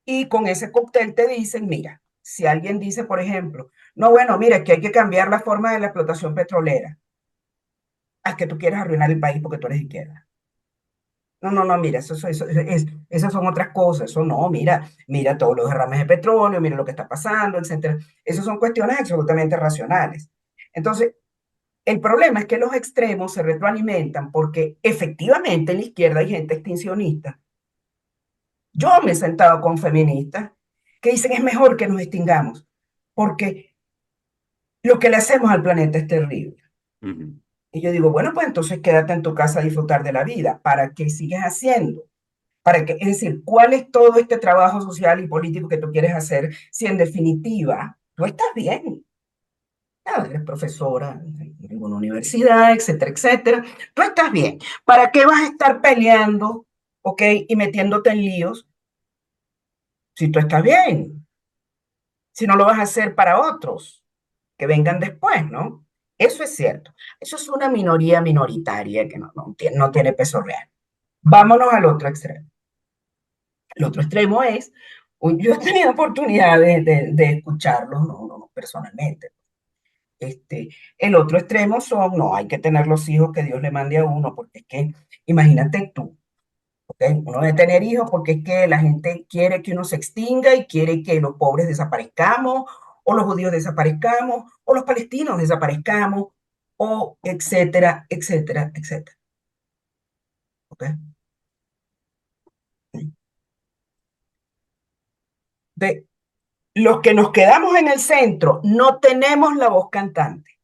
Y con ese cóctel te dicen, mira, si alguien dice, por ejemplo, no, bueno, mira, es que hay que cambiar la forma de la explotación petrolera, es que tú quieres arruinar el país porque tú eres de izquierda. No, no, no, mira, esas son otras cosas, eso no, mira todos los derrames de petróleo, mira lo que está pasando, etcétera. Esas son cuestiones absolutamente racionales. Entonces, el problema es que los extremos se retroalimentan porque efectivamente en la izquierda hay gente extincionista. Yo me he sentado con feministas que dicen es mejor que nos extingamos porque lo que le hacemos al planeta es terrible. ujú. Y yo digo, bueno, pues entonces quédate en tu casa a disfrutar de la vida. ¿Para qué sigues haciendo? Para que, es decir, ¿cuál es todo este trabajo social y político que tú quieres hacer si en definitiva tú estás bien? Ah, eres profesora en una universidad, etcétera, etcétera. Tú estás bien. ¿Para qué vas a estar peleando, ok, y metiéndote en líos si tú estás bien? Si no lo vas a hacer para otros que vengan después, ¿no? Eso es cierto. Eso es una minoría minoritaria que no tiene peso real. Vámonos al otro extremo. El otro extremo es, yo he tenido oportunidad de escucharlos, no personalmente. Este, el otro extremo son, no, hay que tener los hijos que Dios le mande a uno, porque es que, imagínate tú. Uno debe tener hijos porque es que la gente quiere que uno se extinga y quiere que los pobres desaparezcamos, o los judíos desaparezcamos, o los palestinos desaparezcamos, o etcétera, etcétera, etcétera. ¿Ok? De los que nos quedamos en el centro, no tenemos la voz cantante,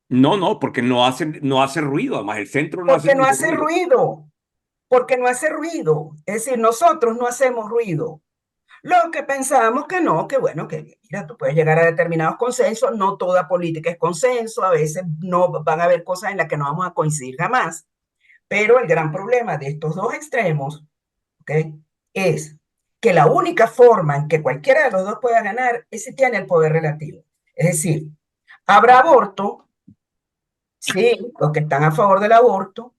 No, no, porque no hace ruido, además el centro no hace porque no ningún hace ruido. ruido, porque no hace ruido. Es decir, nosotros no hacemos ruido. Lo que pensamos que no, que bueno, que mira, tú puedes llegar a determinados consensos, no toda política es consenso, a veces no van a haber cosas en las que no vamos a coincidir jamás, pero el gran problema de estos dos extremos, ¿ok? Es que la única forma en que cualquiera de los dos pueda ganar es si tiene el poder relativo. Es decir, habrá aborto, sí, los que están a favor del aborto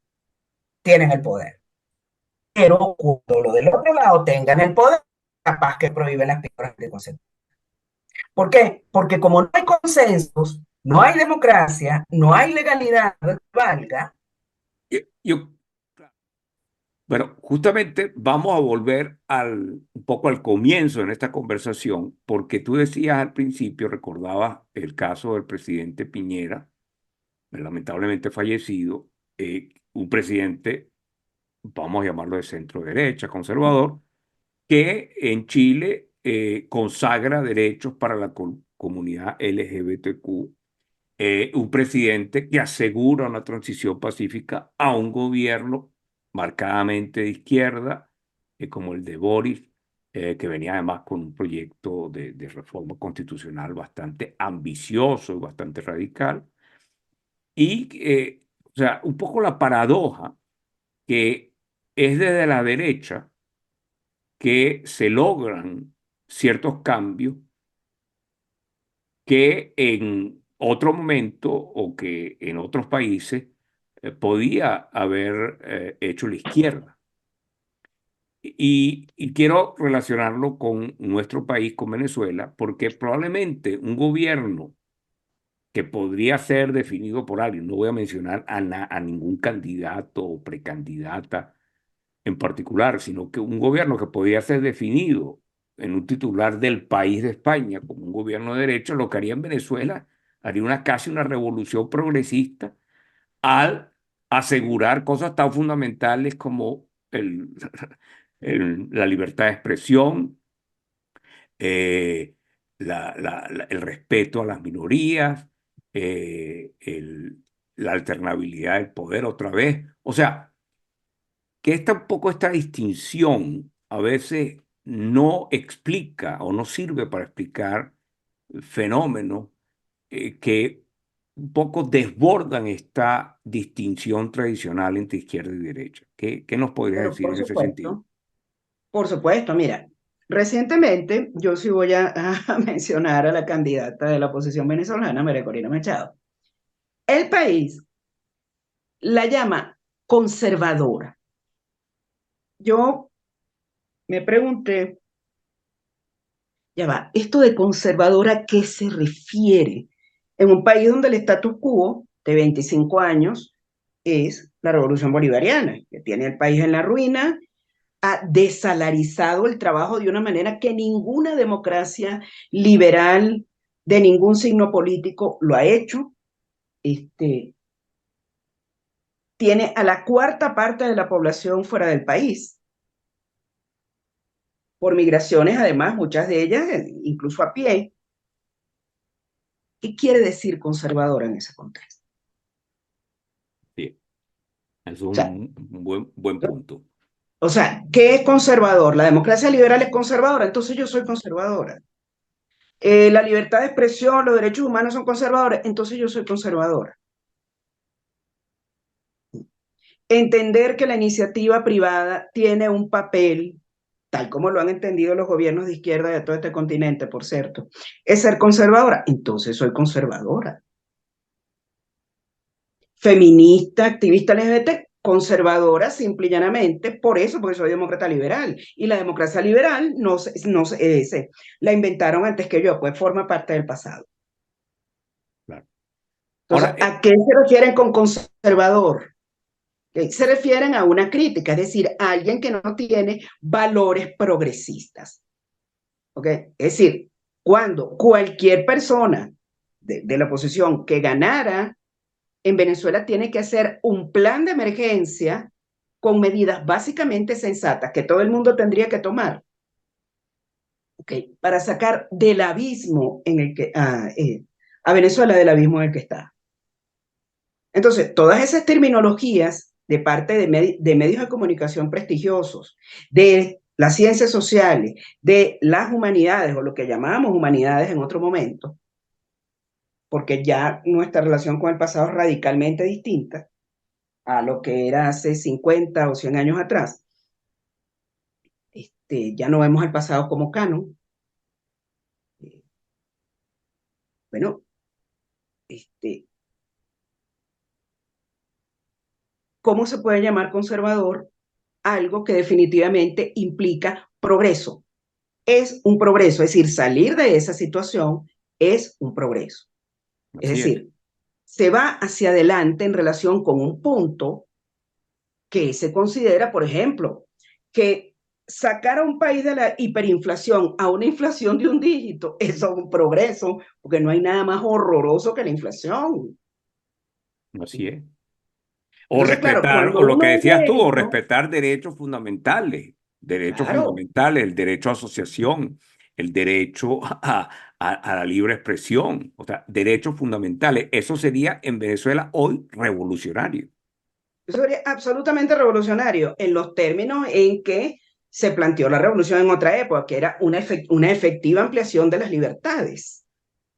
tienen el poder, pero cuando los del otro lado tengan el poder, capaz que prohíben las píldoras anticonceptivas. ¿Por qué? Porque como no hay consensos, no hay democracia, no hay legalidad que valga. Yo, bueno, justamente vamos a volver un poco al comienzo en esta conversación, porque tú decías al principio, recordabas el caso del presidente Piñera, lamentablemente fallecido, un presidente, vamos a llamarlo de centro derecha, conservador, que en Chile consagra derechos para la comunidad LGBTQ, un presidente que asegura una transición pacífica a un gobierno marcadamente de izquierda, como el de Boris, que venía además con un proyecto de reforma constitucional bastante ambicioso y bastante radical. Y, o sea, un poco la paradoja que es desde la derecha que se logran ciertos cambios que en otro momento o que en otros países podía haber hecho la izquierda. Y quiero relacionarlo con nuestro país, con Venezuela, porque probablemente un gobierno que podría ser definido por alguien, no voy a mencionar a ningún candidato o precandidata en particular, sino que un gobierno que podía ser definido en un titular del país de España como un gobierno de derecha, lo que haría en Venezuela, haría casi una revolución progresista al asegurar cosas tan fundamentales como la libertad de expresión, eh, el respeto a las minorías, la alternabilidad del poder otra vez. O sea, que un poco esta distinción a veces no explica o no sirve para explicar fenómenos que un poco desbordan esta distinción tradicional entre izquierda y derecha. ¿Qué nos podrías Pero decir en ese sentido? por supuesto, mira, recientemente yo sí voy a mencionar a la candidata de la oposición venezolana, María Corina Machado. El país la llama conservadora. Yo me pregunté, ya va, ¿esto de conservadora a qué se refiere? En un país donde el status quo de 25 años es la revolución bolivariana, que tiene el país en la ruina, ha desalarizado el trabajo de una manera que ninguna democracia liberal de ningún signo político lo ha hecho. Tiene a la cuarta parte de la población fuera del país, por migraciones además, muchas de ellas incluso a pie. ¿Qué quiere decir conservadora en ese contexto? Sí, eso es O sea, un buen punto. ¿qué es conservador? La democracia liberal es conservadora, entonces yo soy conservadora. La libertad de expresión, los derechos humanos son conservadores, entonces yo soy conservadora. Entender que la iniciativa privada tiene un papel, tal como lo han entendido los gobiernos de izquierda de todo este continente, por cierto, es ser conservadora, entonces soy conservadora. Feminista, activista LGBT, conservadora, simple y llanamente, por eso, porque soy demócrata liberal. Y la democracia liberal la inventaron antes que yo, pues forma parte del pasado. Claro. Ahora, Entonces, ¿a qué se refieren con conservador? ¿Ok? Se refieren a una crítica, es decir, a alguien que no tiene valores progresistas. ¿Ok? Es decir, cuando cualquier persona de la oposición que ganara en Venezuela tiene que hacer un plan de emergencia con medidas básicamente sensatas que todo el mundo tendría que tomar, ¿okay? Para sacar del abismo en el que, a Venezuela del abismo en el que está. Entonces, todas esas terminologías de parte de medios de comunicación prestigiosos, de las ciencias sociales, de las humanidades, o lo que llamábamos humanidades en otro momento, porque ya nuestra relación con el pasado es radicalmente distinta a lo que era hace 50 o 100 años atrás. Ya no vemos el pasado como canon. Bueno, este, ¿cómo se puede llamar conservador algo que definitivamente implica progreso? Es un progreso, es decir, salir de esa situación es un progreso. Es Así es. decir, se va hacia adelante en relación con un punto que se considera, por ejemplo, que sacar a un país de la hiperinflación a una inflación de un dígito, eso es un progreso, porque no hay nada más horroroso que la inflación. Así es. O Entonces, claro, respetar, cuando o lo que uno decías oye tú, o esto, respetar derechos claro, fundamentales, el derecho a asociación, el derecho a la libre expresión, o sea, derechos fundamentales. Eso sería en Venezuela hoy revolucionario. eso sería absolutamente revolucionario en los términos en que se planteó la revolución en otra época, que era una efectiva ampliación de las libertades,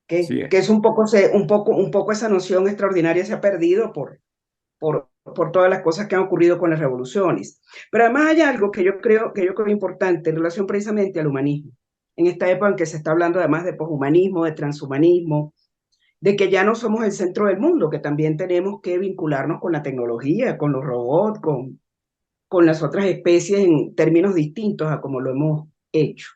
Así que es. es un poco esa noción extraordinaria se ha perdido por todas las cosas que han ocurrido con las revoluciones. Pero además hay algo que yo creo importante en relación precisamente al humanismo. En esta época en que se está hablando además de poshumanismo, de transhumanismo, de que ya no somos el centro del mundo, que también tenemos que vincularnos con la tecnología, con los robots, con las otras especies en términos distintos a como lo hemos hecho.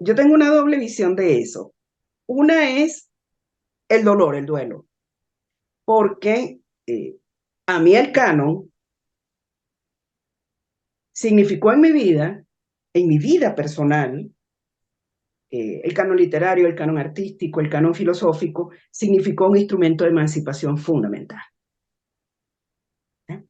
Yo tengo una doble visión de eso. Una es el dolor, el duelo, porque a mí el canon significó en mi vida personal, el canon literario, el canon artístico, el canon filosófico, significó un instrumento de emancipación fundamental. ¿Eh?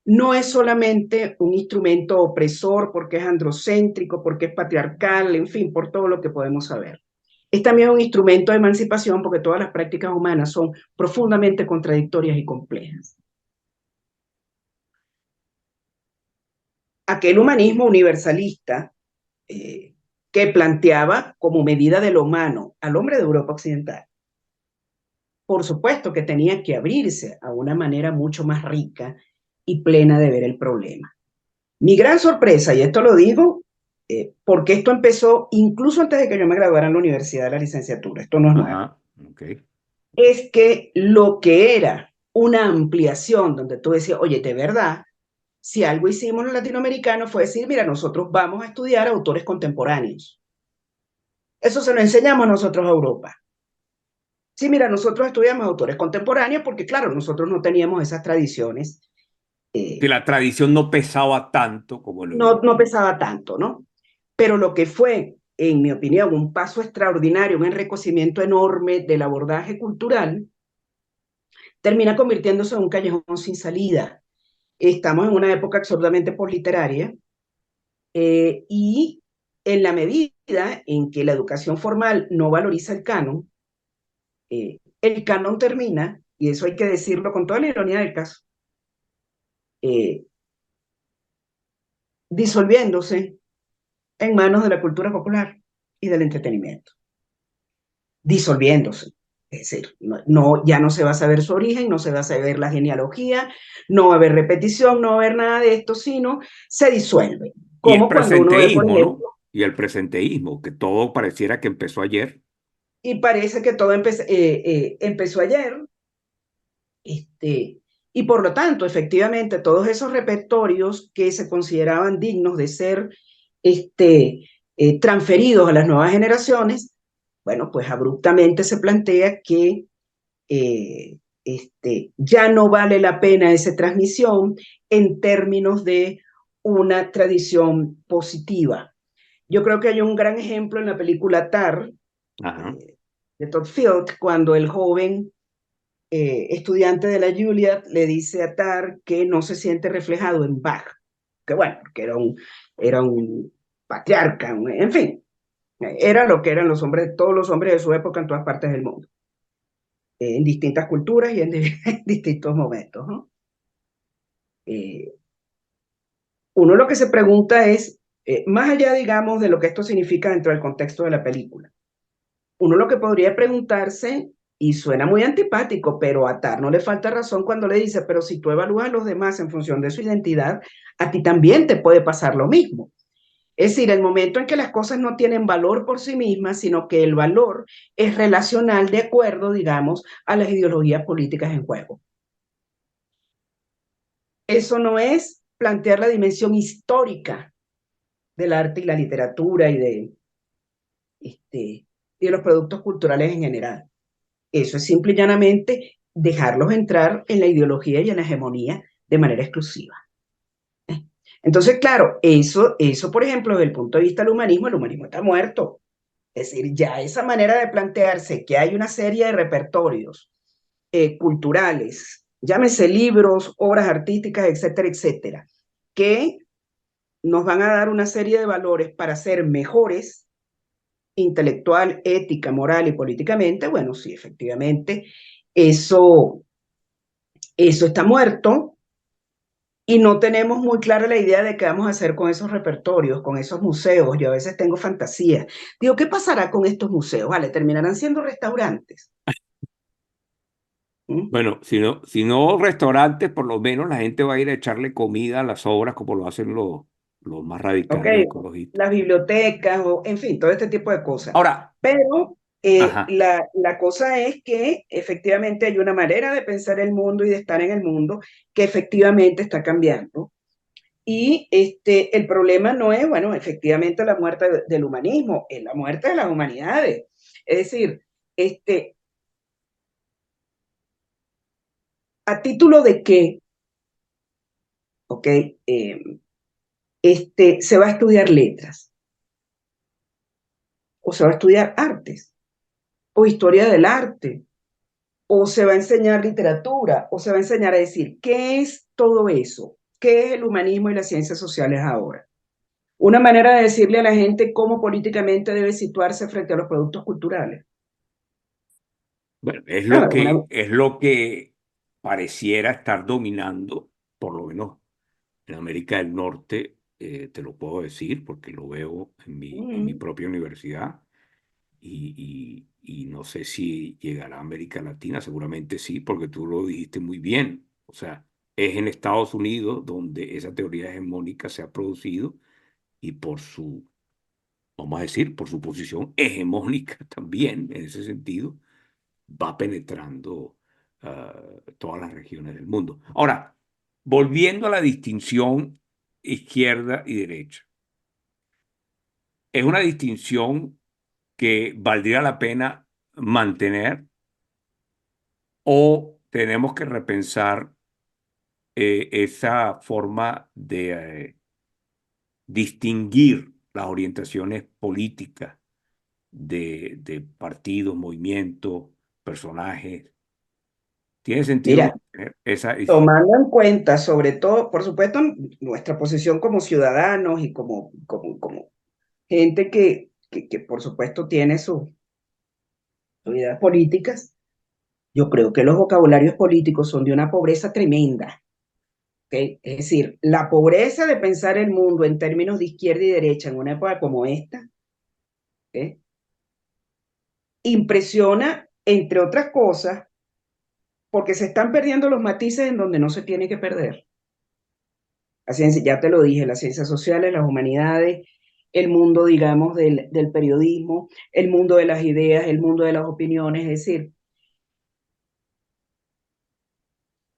No es solamente un instrumento opresor porque es androcéntrico, porque es patriarcal, en fin, por todo lo que podemos saber. Es también un instrumento de emancipación porque todas las prácticas humanas son profundamente contradictorias y complejas. Aquel humanismo universalista que planteaba como medida de lo humano al hombre de Europa Occidental, por supuesto que tenía que abrirse a una manera mucho más rica y plena de ver el problema. Mi gran sorpresa, y esto lo digo porque esto empezó incluso antes de que yo me graduara en la universidad de la licenciatura, esto no es nuevo, Ajá, ok. es que lo que era una ampliación donde tú decías, oye, de verdad, si algo hicimos los latinoamericanos fue decir, mira, nosotros vamos a estudiar autores contemporáneos. Eso se lo enseñamos nosotros a Europa. Sí, mira, nosotros estudiamos autores contemporáneos porque, claro, nosotros no teníamos esas tradiciones. Que eh, la tradición no pesaba tanto como lo no europeo. pesaba tanto, ¿no? Pero lo que fue, en mi opinión, un paso extraordinario, un enriquecimiento enorme del abordaje cultural, termina convirtiéndose en un callejón sin salida. Estamos en una época absurdamente posliteraria y en la medida en que la educación formal no valoriza el canon termina, y eso hay que decirlo con toda la ironía del caso, eh, disolviéndose en manos de la cultura popular y del entretenimiento. Disolviéndose. Es decir, ya no se va a saber su origen, no se va a saber la genealogía, no va a haber repetición, no va a haber nada de esto, sino se disuelve. Y el Como cuando uno ve, por presenteísmo, ¿no? ejemplo, Y el presenteísmo, que todo pareciera que empezó ayer. y parece que todo empezó ayer, y por lo tanto, efectivamente, todos esos repertorios que se consideraban dignos de ser transferidos a las nuevas generaciones, bueno, pues abruptamente se plantea que ya no vale la pena esa transmisión en términos de una tradición positiva. Yo creo que hay un gran ejemplo en la película Tar, Ajá. de Todd Field, cuando el joven estudiante de la Juilliard le dice a Tar que no se siente reflejado en Bach, que bueno, que era un patriarca, en fin, era lo que eran los hombres, todos los hombres de su época en todas partes del mundo, en distintas culturas y en, en distintos momentos, ¿no? Eh, Uno lo que se pregunta es, más allá, digamos, de lo que esto significa dentro del contexto de la película, uno lo que podría preguntarse, y suena muy antipático, pero a Tar no le falta razón cuando le dice, pero si tú evalúas a los demás en función de su identidad, a ti también te puede pasar lo mismo. Es decir, el momento en que las cosas no tienen valor por sí mismas, sino que el valor es relacional de acuerdo, digamos, a las ideologías políticas en juego. Eso no es plantear la dimensión histórica del arte y la literatura y de los productos culturales en general. Eso es simple y llanamente dejarlos entrar en la ideología y en la hegemonía de manera exclusiva. Entonces, claro, eso, por ejemplo, desde el punto de vista del humanismo, el humanismo está muerto. Es decir, ya esa manera de plantearse que hay una serie de repertorios culturales, llámese libros, obras artísticas, etcétera, etcétera, que nos van a dar una serie de valores para ser mejores intelectual, ética, moral y políticamente, bueno, sí, efectivamente, eso, eso está muerto y no tenemos muy clara la idea de qué vamos a hacer con esos repertorios, con esos museos. Yo a veces tengo fantasía. Digo, ¿qué pasará con estos museos? Vale, terminarán siendo restaurantes. ¿Mm? Bueno, si no restaurantes, por lo menos la gente va a ir a echarle comida a las obras como lo hacen los más Ok, radicales ecologistas. las bibliotecas, o, en fin, todo este tipo de cosas. Ahora, Pero ajá, la cosa es que efectivamente hay una manera de pensar el mundo y de estar en el mundo que efectivamente está cambiando. Y el problema no es, bueno, efectivamente la muerte del humanismo, es la muerte de las humanidades. Es decir, este, ¿a título de qué, ok, se va a estudiar letras, o se va a estudiar artes, o historia del arte, o se va a enseñar literatura, o se va a enseñar a decir, ¿qué es todo eso? ¿Qué es el humanismo y las ciencias sociales ahora? Una manera de decirle a la gente cómo políticamente debe situarse frente a los productos culturales. bueno, Claro, es lo que pareciera estar dominando, por lo menos en América del Norte, te lo puedo decir porque lo veo en mi propia universidad y no sé si llegará a América Latina, seguramente sí, porque tú lo dijiste muy bien. O sea, es en Estados Unidos donde esa teoría hegemónica se ha producido y por su, vamos a decir, por su posición hegemónica también, en ese sentido, va penetrando todas las regiones del mundo. Ahora, volviendo a la distinción izquierda y derecha, es una distinción que valdría la pena mantener o tenemos que repensar esa forma de distinguir las orientaciones políticas de partidos, movimientos, personajes. ¿Tiene sentido mira, mantener esa distinción? tomando en cuenta, sobre todo, por supuesto, nuestra posición como ciudadanos y como gente que, por supuesto, tiene sus ideas políticas, yo creo que los vocabularios políticos son de una pobreza tremenda. ¿Okay? Es decir, la pobreza de pensar el mundo en términos de izquierda y derecha en una época como esta, ¿okay? Impresiona, entre otras cosas, porque se están perdiendo los matices en donde no se tiene que perder. La ciencia, ya te lo dije, las ciencias sociales, las humanidades, el mundo, digamos, del periodismo, el mundo de las ideas, el mundo de las opiniones, es decir,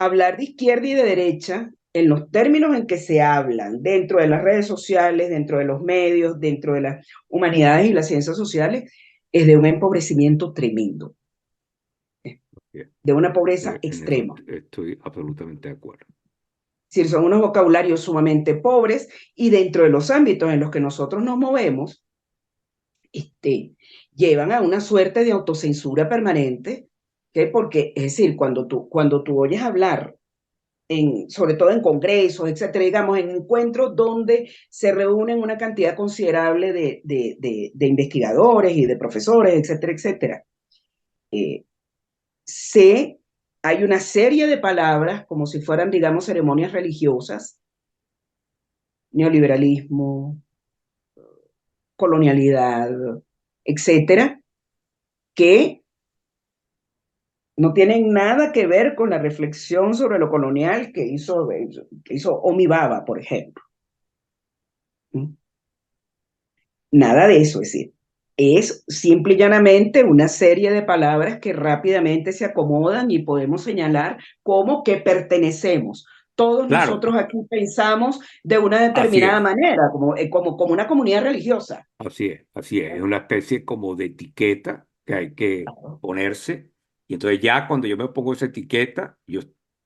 hablar de izquierda y de derecha en los términos en que se hablan dentro de las redes sociales, dentro de los medios, dentro de las humanidades y las ciencias sociales, es de un empobrecimiento tremendo. Bien. de una pobreza En eso extrema. estoy absolutamente de acuerdo. Es decir, son unos vocabularios sumamente pobres y dentro de los ámbitos en los que nosotros nos movemos, llevan a una suerte de autocensura permanente, ¿okay? Porque, es decir, cuando tú oyes hablar, sobre todo en congresos, etcétera, digamos, en encuentros donde se reúnen una cantidad considerable de investigadores y de profesores, etcétera, etcétera, eh, se, hay una serie de palabras, como si fueran, digamos, ceremonias religiosas, neoliberalismo, colonialidad, etcétera, que no tienen nada que ver con la reflexión sobre lo colonial que hizo Omi Baba, por ejemplo. ¿Mm? Nada de eso, es decir, es simple y llanamente una serie de palabras que rápidamente se acomodan y podemos señalar como que pertenecemos. Todos Claro, nosotros aquí pensamos de una así determinada es. manera, como una comunidad religiosa. Así es, así es. Es una especie como de etiqueta que hay que ponerse. Y entonces ya cuando yo me pongo esa etiqueta, yo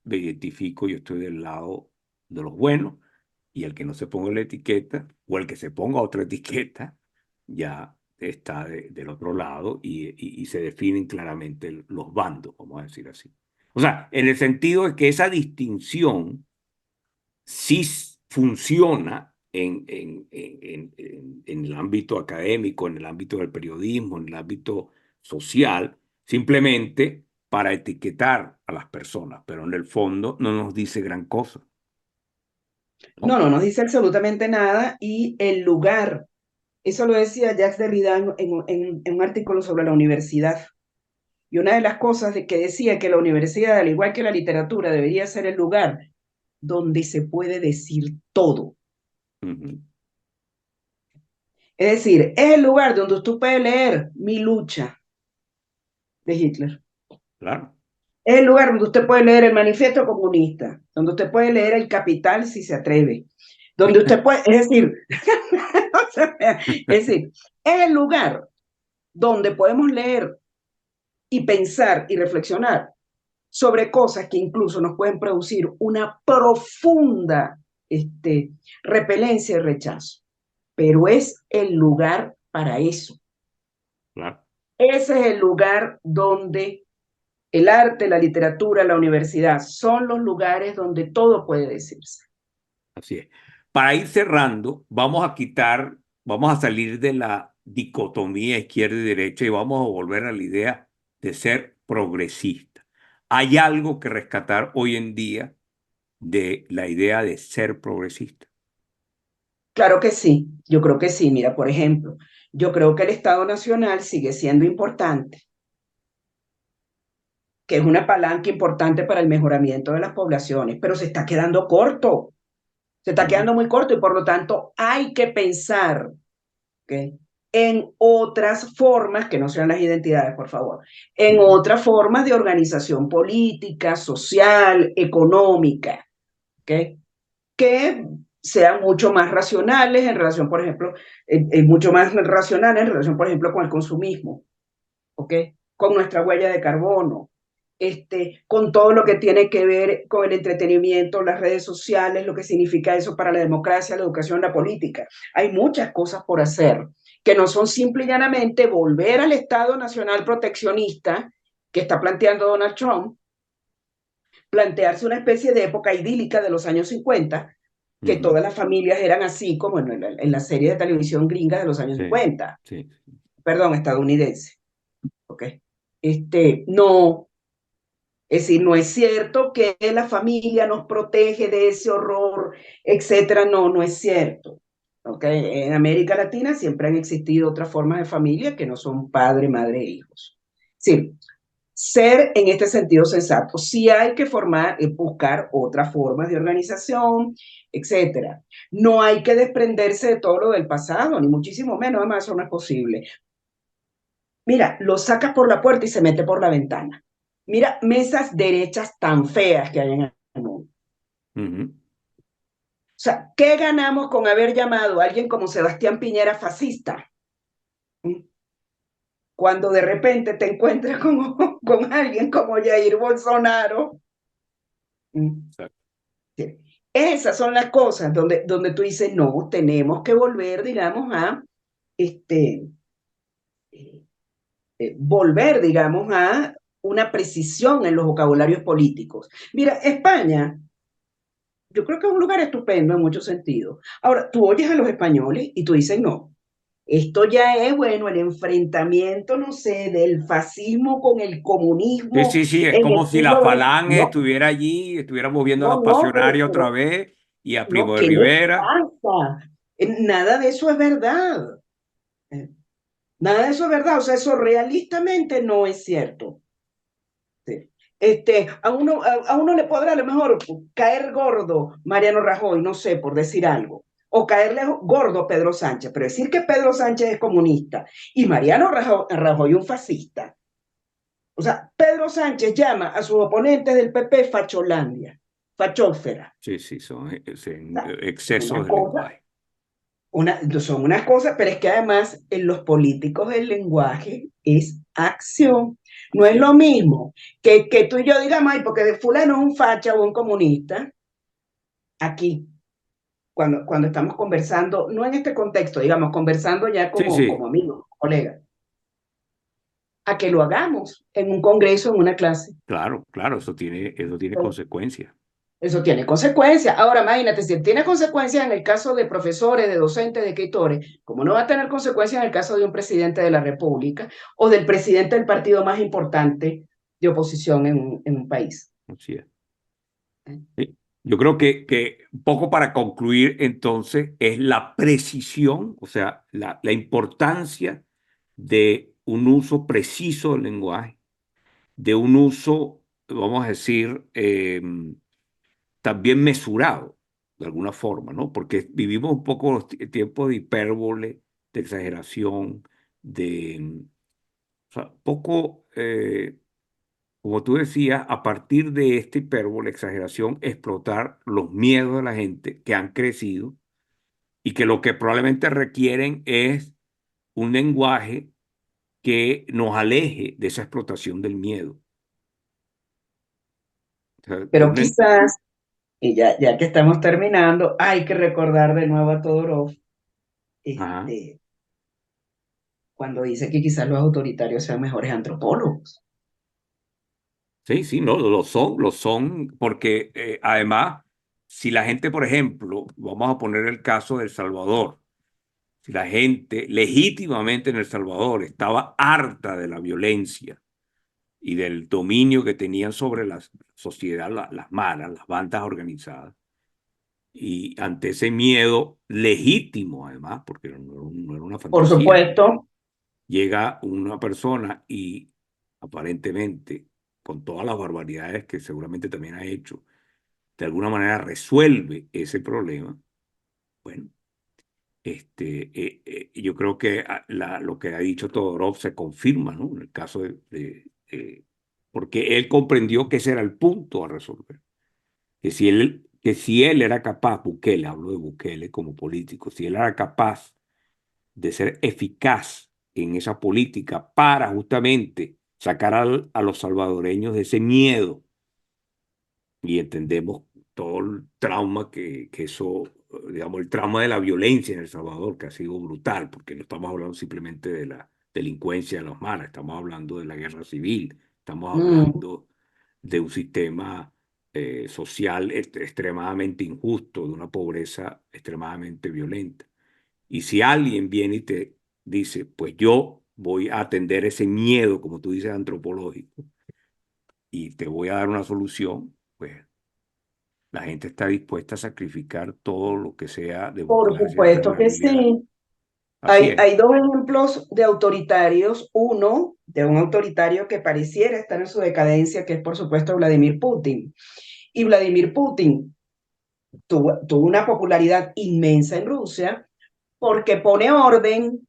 me identifico, yo estoy del lado de los buenos, y el que no se ponga la etiqueta, o el que se ponga otra etiqueta, ya está del otro lado y se definen claramente los bandos, vamos a decir así. O sea, en el sentido de que esa distinción sí funciona en el ámbito académico, en el ámbito del periodismo, en el ámbito social, simplemente para etiquetar a las personas, pero en el fondo no nos dice gran cosa, No, ¿no? no nos dice absolutamente nada y el lugar, eso lo decía Jacques Derrida en un artículo sobre la universidad. Y una de las cosas que decía que la universidad, al igual que la literatura, debería ser el lugar donde se puede decir todo. Ujú. Es decir, es el lugar donde tú puedes leer Mi lucha de Hitler. Claro. Es el lugar donde usted puede leer el Manifiesto Comunista, donde usted puede leer El Capital si se atreve, donde usted puede, es decir, es el lugar donde podemos leer y pensar y reflexionar sobre cosas que incluso nos pueden producir una profunda repelencia y rechazo. Pero es el lugar para eso. Claro, Ese es el lugar donde el arte, la literatura, la universidad son los lugares donde todo puede decirse. así es. Para ir cerrando, vamos a salir de la dicotomía izquierda y derecha y vamos a volver a la idea de ser progresista. ¿Hay algo que rescatar hoy en día de la idea de ser progresista? Claro que sí, yo creo que sí. Mira, por ejemplo, yo creo que el Estado Nacional sigue siendo importante, que es una palanca importante para el mejoramiento de las poblaciones, pero se está quedando corto, se está Ujú, quedando muy corto y por lo tanto hay que pensar, ¿okay?, en otras formas, que no sean las identidades, por favor, en ujú, otras formas de organización política, social, económica, ¿okay?, que sean mucho más racionales en relación, por ejemplo, mucho más racionales en relación, por ejemplo, con el consumismo, ¿ok? Con nuestra huella de carbono, con todo lo que tiene que ver con el entretenimiento, las redes sociales, lo que significa eso para la democracia, la educación, la política. Hay muchas cosas por hacer que no son simple y llanamente volver al Estado Nacional proteccionista que está planteando Donald Trump, plantearse una especie de época idílica de los años 50, que ujú. todas las familias eran así, como en la serie de televisión gringa de los años Sí, 50, sí. perdón, estadounidense. ¿Ok? No, es decir, no es cierto que la familia nos protege de ese horror, etcétera. No, no es cierto. ¿Ok? En América Latina siempre han existido otras formas de familia que no son padre, madre e hijos. Sí, ser en este sentido sensato. Sí hay que buscar otras formas de organización, etcétera. No hay que desprenderse de todo lo del pasado, ni muchísimo menos, además eso no es posible. Mira, lo sacas por la puerta y se mete por la ventana. Mira, mesas derechas tan feas que hay en el mundo. Ujú. O sea, ¿qué ganamos con haber llamado a alguien como Sebastián Piñera fascista? cuando de repente te encuentras con alguien como Jair Bolsonaro. Exacto. Sí. Esas son las cosas donde tú dices, no, tenemos que volver, digamos, a este, volver, digamos, a una precisión en los vocabularios políticos. Mira, España, yo creo que es un lugar estupendo en muchos sentidos. Ahora, tú oyes a los españoles y tú dices, no, esto ya es, bueno, el enfrentamiento, no sé, del fascismo con el Sí, comunismo sí, sí, es en el como si la siglo XX. Falange No, estuviera allí, estuviera moviendo a no, los no, pasionarios otra vez y a no, Primo de ¿qué les Rivera. pasa? Nada de eso es verdad. Eh, Nada de eso es verdad. O sea, eso realistamente no es cierto. Sí. A uno le podrá a lo mejor caer gordo Mariano Rajoy, no sé, por decir algo, o caerle gordo Pedro Sánchez, pero decir que Pedro Sánchez es comunista y Mariano Rajoy un fascista. O sea, Pedro Sánchez llama a sus oponentes del PP facholandia, fachósfera. Sí, sí, son O sea, excesos una del cosa, lenguaje. son unas cosas, pero es que además en los políticos el lenguaje es acción. No es Así es. lo mismo que tú y yo digamos, ay, porque fulano es un facha o un comunista, aquí, cuando estamos conversando, no en este contexto, digamos, conversando ya Sí, como sí, amigos, colegas, a que lo hagamos en un congreso, en una clase. claro, claro, eso tiene consecuencias. Eso tiene consecuencias. Ahora, imagínate, si tiene consecuencias en el caso de profesores, de docentes, de escritores, ¿cómo no va a tener consecuencias en el caso de un presidente de la República o del presidente del partido más importante de oposición en un país? Así es. Sí. Yo creo que un poco para concluir entonces es la precisión, o sea, la importancia de un uso preciso del lenguaje, de un uso, vamos a decir, también mesurado, de alguna forma, ¿no? Porque vivimos un poco los tiempos de hipérbole, de exageración, o sea, poco, como tú decías, a partir de esta hipérbole, exageración, explotar los miedos de la gente que han crecido y que lo que probablemente requieren es un lenguaje que nos aleje de esa explotación del miedo. O sea, Pero quizás, y ya que estamos terminando, hay que recordar de nuevo a Todorov, ajá. este, cuando dice que quizás los autoritarios sean mejores antropólogos. Sí, sí, no, lo son, porque además, si la gente, por ejemplo, vamos a poner el caso de El Salvador, si la gente legítimamente en El Salvador estaba harta de la violencia y del dominio que tenían sobre la sociedad, las maras, las bandas organizadas, y ante ese miedo legítimo, además, porque no era una Por fantasía, supuesto, llega una persona y aparentemente, con todas las barbaridades que seguramente también ha hecho, de alguna manera resuelve ese problema. Bueno, yo creo que lo que ha dicho Todorov se confirma, ¿no? En el caso porque él comprendió que ese era el punto a resolver. Que si él era capaz, Bukele, hablo de Bukele como político, si él era capaz de ser eficaz en esa política para justamente sacar a los salvadoreños de ese miedo, y entendemos todo el trauma que eso, digamos, el trauma de la violencia en El Salvador, que ha sido brutal, porque no estamos hablando simplemente de la delincuencia de los maras, estamos hablando de la guerra civil, estamos mm, hablando de un sistema social extremadamente injusto, de una pobreza extremadamente violenta. Y si alguien viene y te dice, pues yo voy a atender ese miedo, como tú dices, antropológico, y te voy a dar una solución, pues la gente está dispuesta a sacrificar todo lo que sea por democracia, supuesto que alternabilidad. sí. Así es, Hay dos ejemplos de autoritarios. Uno, de un autoritario que pareciera estar en su decadencia, que es por supuesto Vladimir Putin. Y Vladimir Putin tuvo una popularidad inmensa en Rusia porque pone orden,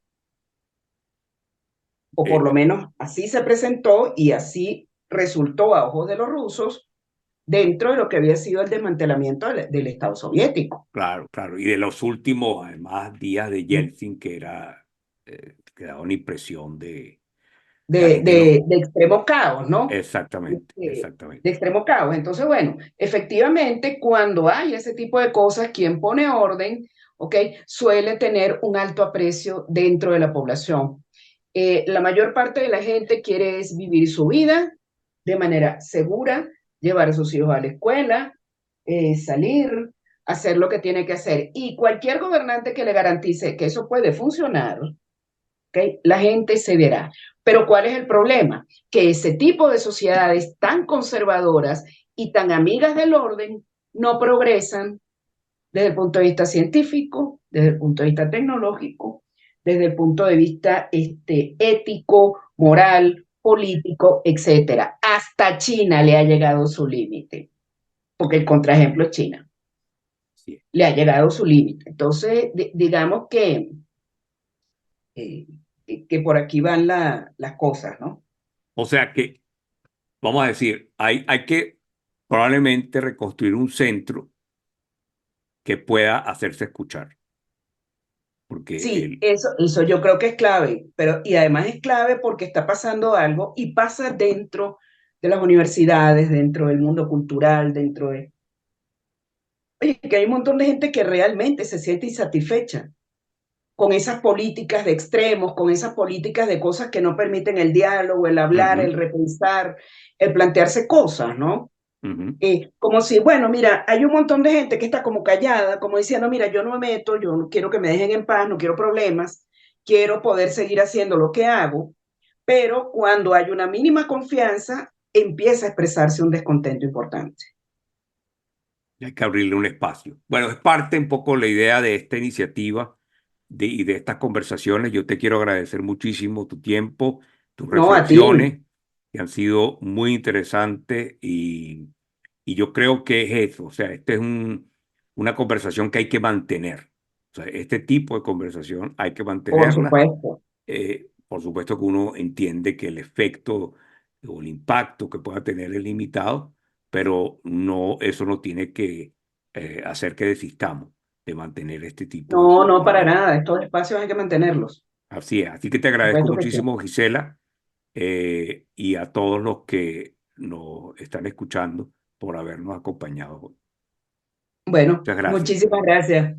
o por eh, lo menos así se presentó y así resultó a ojos de los rusos dentro de lo que había sido el desmantelamiento del Estado soviético. claro, claro. Y de los últimos, además, días de Yeltsin, que daba una impresión La gente no. de extremo caos, ¿no? Exactamente, De exactamente. extremo caos. Entonces, bueno, efectivamente, cuando hay ese tipo de cosas, quien pone orden, ¿ok? Suele tener un alto aprecio dentro de la población. La mayor parte de la gente quiere es vivir su vida de manera segura, llevar a sus hijos a la escuela, salir, hacer lo que tiene que hacer. Y cualquier gobernante que le garantice que eso puede funcionar, ¿okay? La gente se verá. Pero ¿cuál es el problema? Que ese tipo de sociedades tan conservadoras y tan amigas del orden no progresan desde el punto de vista científico, desde el punto de vista tecnológico, desde el punto de vista ético, moral, político, etcétera. Hasta China le ha llegado su límite, porque el contraejemplo es China. Sí. Le ha llegado su límite. Entonces, digamos eh, que por aquí van las cosas, ¿no? O sea que, vamos a decir, hay que probablemente reconstruir un centro que pueda hacerse escuchar, porque Sí, eso yo creo que es clave, pero y además es clave porque está pasando algo y pasa dentro de las universidades, dentro del mundo cultural, dentro de... Oye, que hay un montón de gente que realmente se siente insatisfecha con esas políticas de extremos, con esas políticas de cosas que no permiten el diálogo, el hablar, el ujú, repensar, el plantearse cosas, ¿no? ujú. Como si, bueno, mira, hay un montón de gente que está como callada, como diciendo, mira, yo no me meto, yo no quiero que me dejen en paz, no quiero problemas, quiero poder seguir haciendo lo que hago, pero cuando hay una mínima confianza, empieza a expresarse un descontento importante. Y hay que abrirle un espacio. Bueno, es parte un poco la idea de esta iniciativa y de estas conversaciones. Yo te quiero agradecer muchísimo tu tiempo, tus No, a ti. reflexiones, que han sido muy interesantes y yo creo que es eso. O sea, esta es una conversación que hay que mantener. O sea, este tipo de conversación hay que Por mantenerla. supuesto. Por supuesto que uno entiende que el efecto o el impacto que pueda tener es limitado, pero no, eso no tiene que hacer que desistamos de mantener este tipo No, no, de para diálogo. nada. Estos espacios hay que mantenerlos. Así es. Así que te Por agradezco supuesto que sí. muchísimo, Gisela, y a todos los que nos están escuchando por habernos acompañado hoy. Bueno, Muchas gracias. muchísimas gracias.